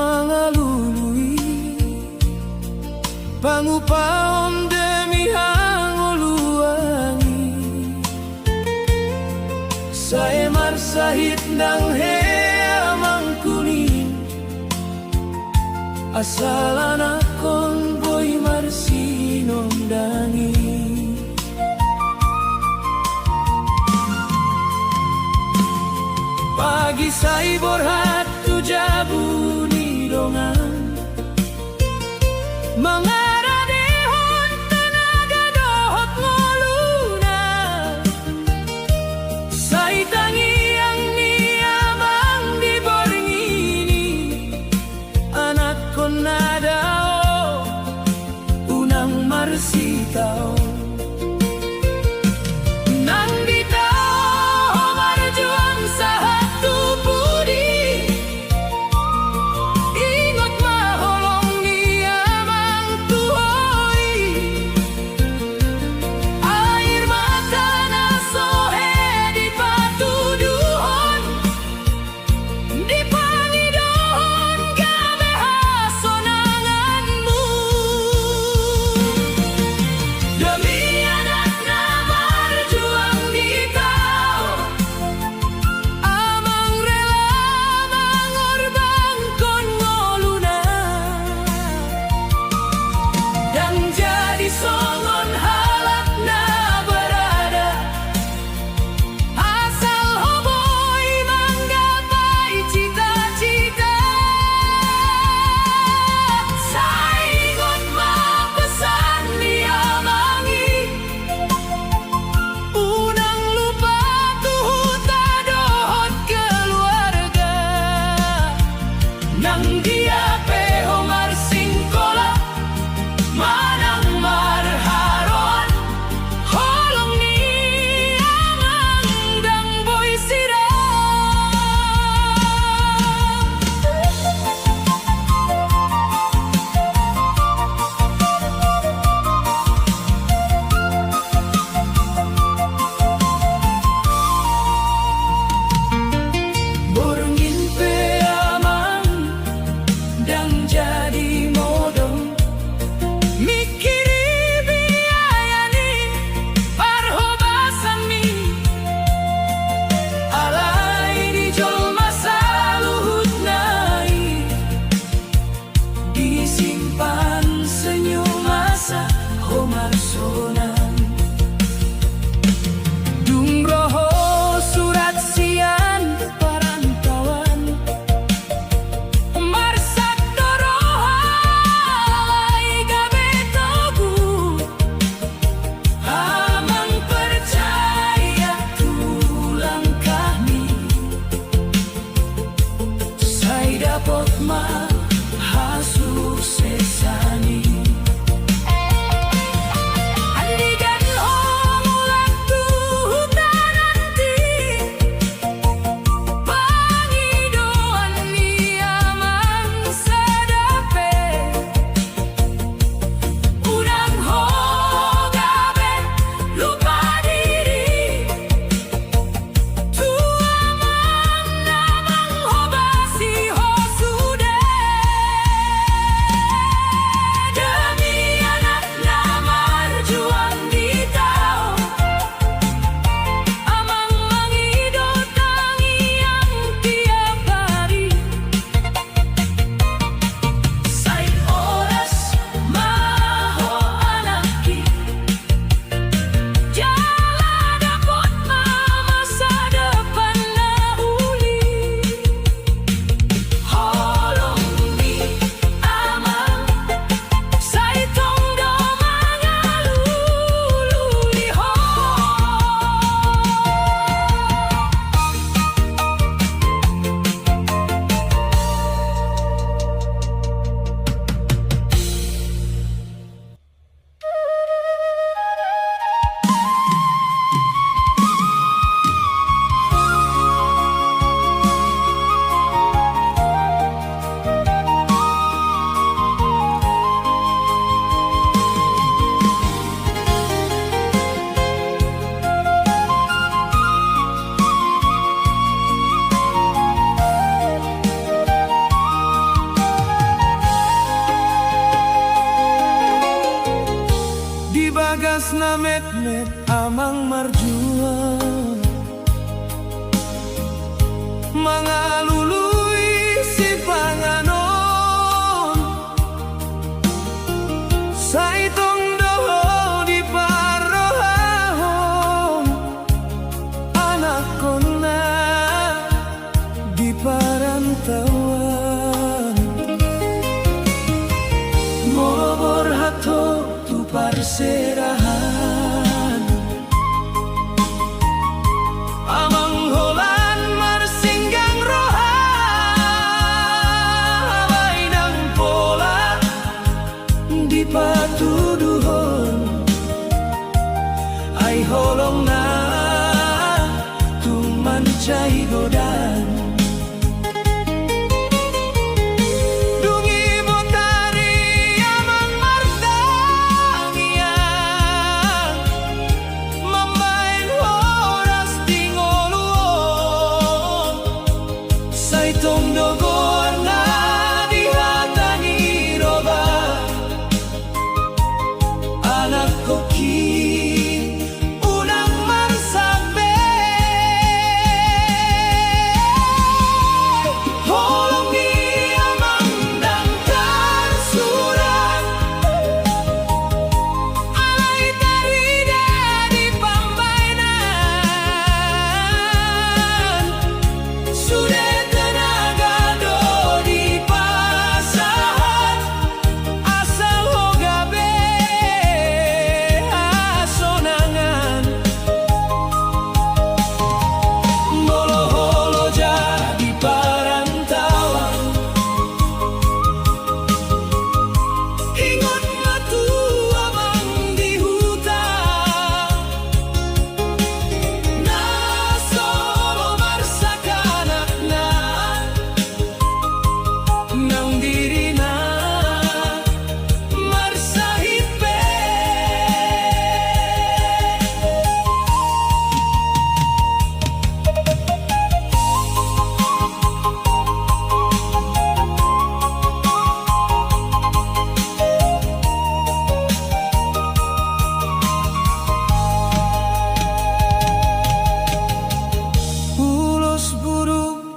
mangalului pangupaon demi hanguluangi saya marsahit nang amang kuning asal anakon boy marsinom dangi pagi say borhat tu jabu ni dongan mangaradehon tenaga dohot ngoluna say tangi yang niamang di borngini anak kon nadao unang marsitao nang ditao marjuang sa hatu budi ingot maholong niamang tuhoy air mata na sohe di patuduhon di pangidohon gabe hasonanganmu demi anak na marjuang di tao amang rela mangorbankan ngoluna dan jadi songon halak na berada asal hoboy manggapai cita-cita saingot mapesan diamangi unang lupa tuhuta dohot keluarga nang dia peho marsingkola manang marharon holong ni amang dang boy sira borngin pe amang dang jadi modong mikiri biayani parhobasami alai di jol masa luhut nai disimpan senyum masa homar sonan dumroho surat sian parantauan marsat dorohalai gabe togu amang percaya tulang kami say dapat mahasuksesani andigan homulang tuhuta nanti pangidoan niamang sadape unang hogabe lupa diri tu amang namang hobasi ho sudah perserahan. Amang holan marsinggang rohan, abay ng pola di patuduhon, ay holong na tumancay godan. Itong dogon na dihatani roba, anak ko ki unang marsabe. Holong ni amang dangkar surat, alay tarida di pambainan. Sudah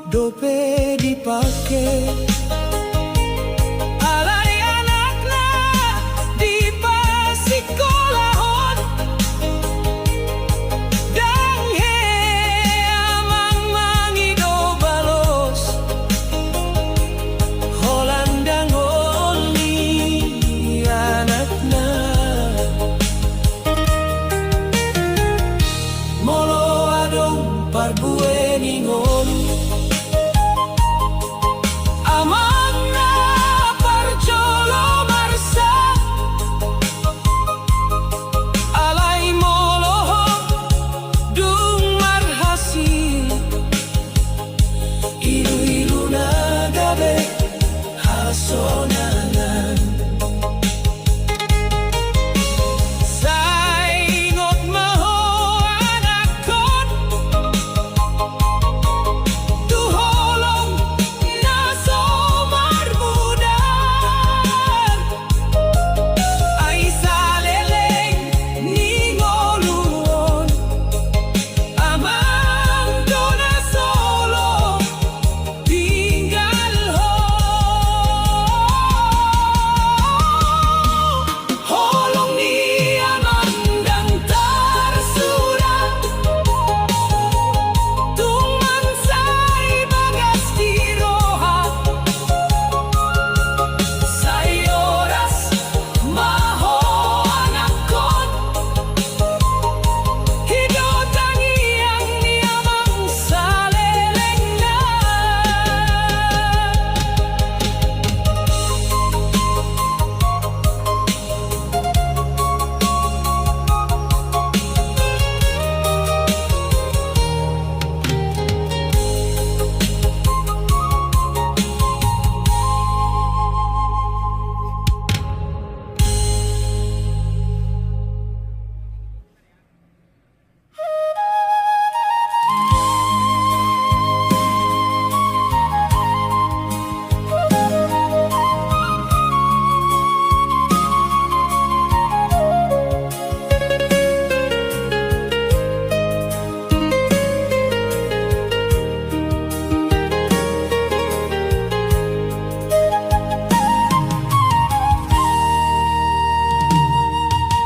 dope dipake, alay anak na di pasikolahon, danghe amang mangido balos, holandang oli anak na molo adong parbueni ngolu.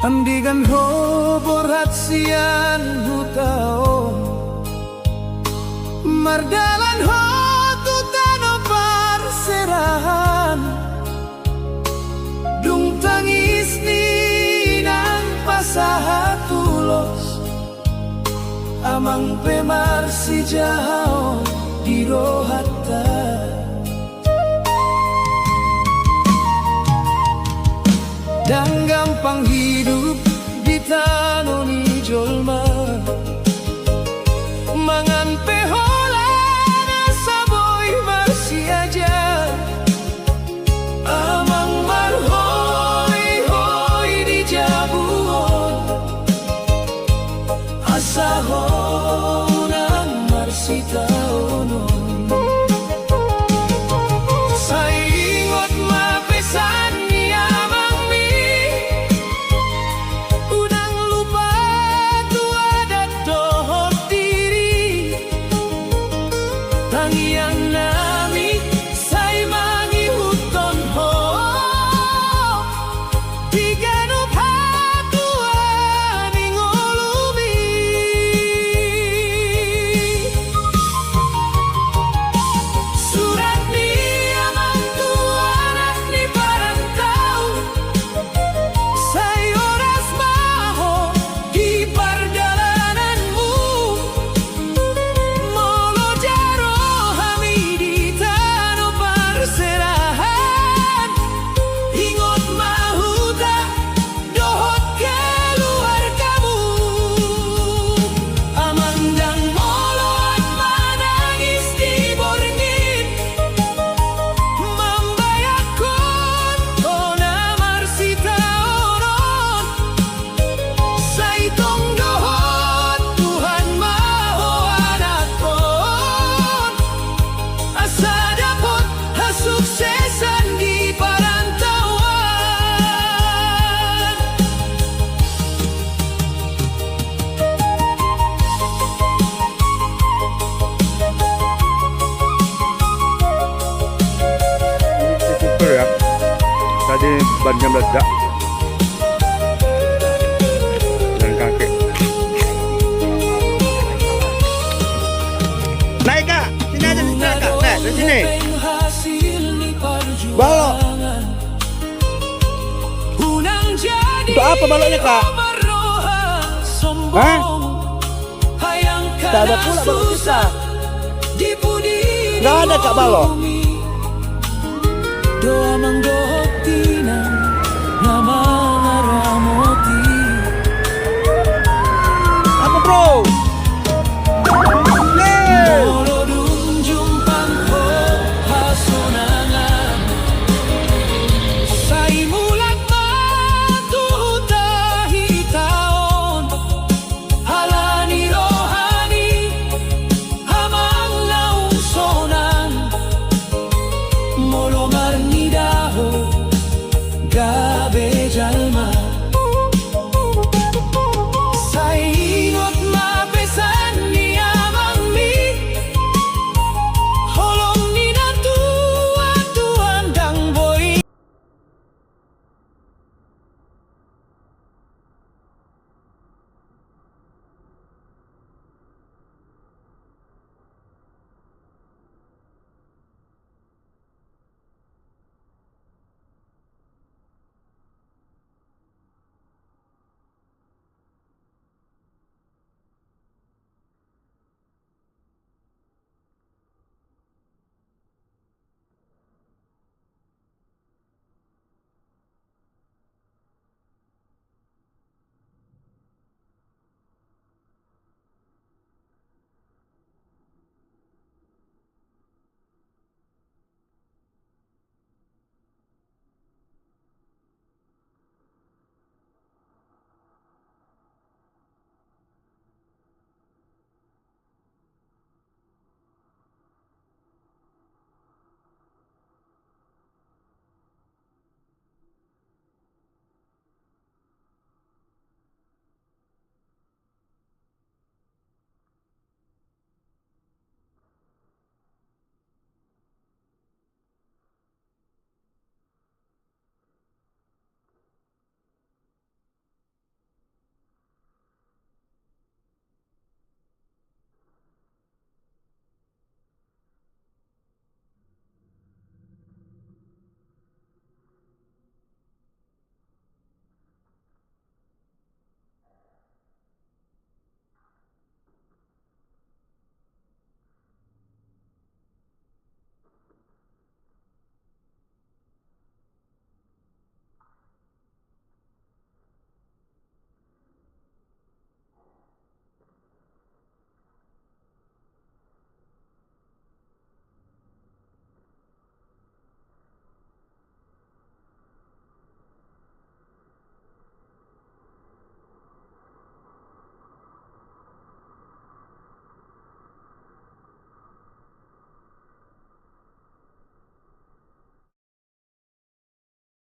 Amdigan ho borat sian hutao, mardalan ho tutano parserahan, dung tangis ni na Amang pemar si jahao di rohata dan gampang hidup di tanoni jolma mangan pehola nasa boy masih aja amang marhoy hoy di jabuon asahon ang marsita onon sa ingot mapesan niya mangmi unang lupa tuada dohot diri tangiang nami say mangihuton ho tiganup hatuan ingolumi surat ni amang tuanak ni parantau say oras maho di perjalananmu molo jaro hami di tano perserahan ingot mahuta dohot keluar kamu amandang molo at manangis di borngin mambayakon kona marsita oron sa itong dohot Tuhan maho anakon asa dapot hasuksesan di parantauan Super ya. Tadi bannya meledak. Dan kaki. Naik kak, sini aja sini kak. Nah, di sini. Balok. Untuk apa baloknya kak? Hah? Tak ada pula balok kita. Nggak ada kak balok. Doa mang dohot tinang nama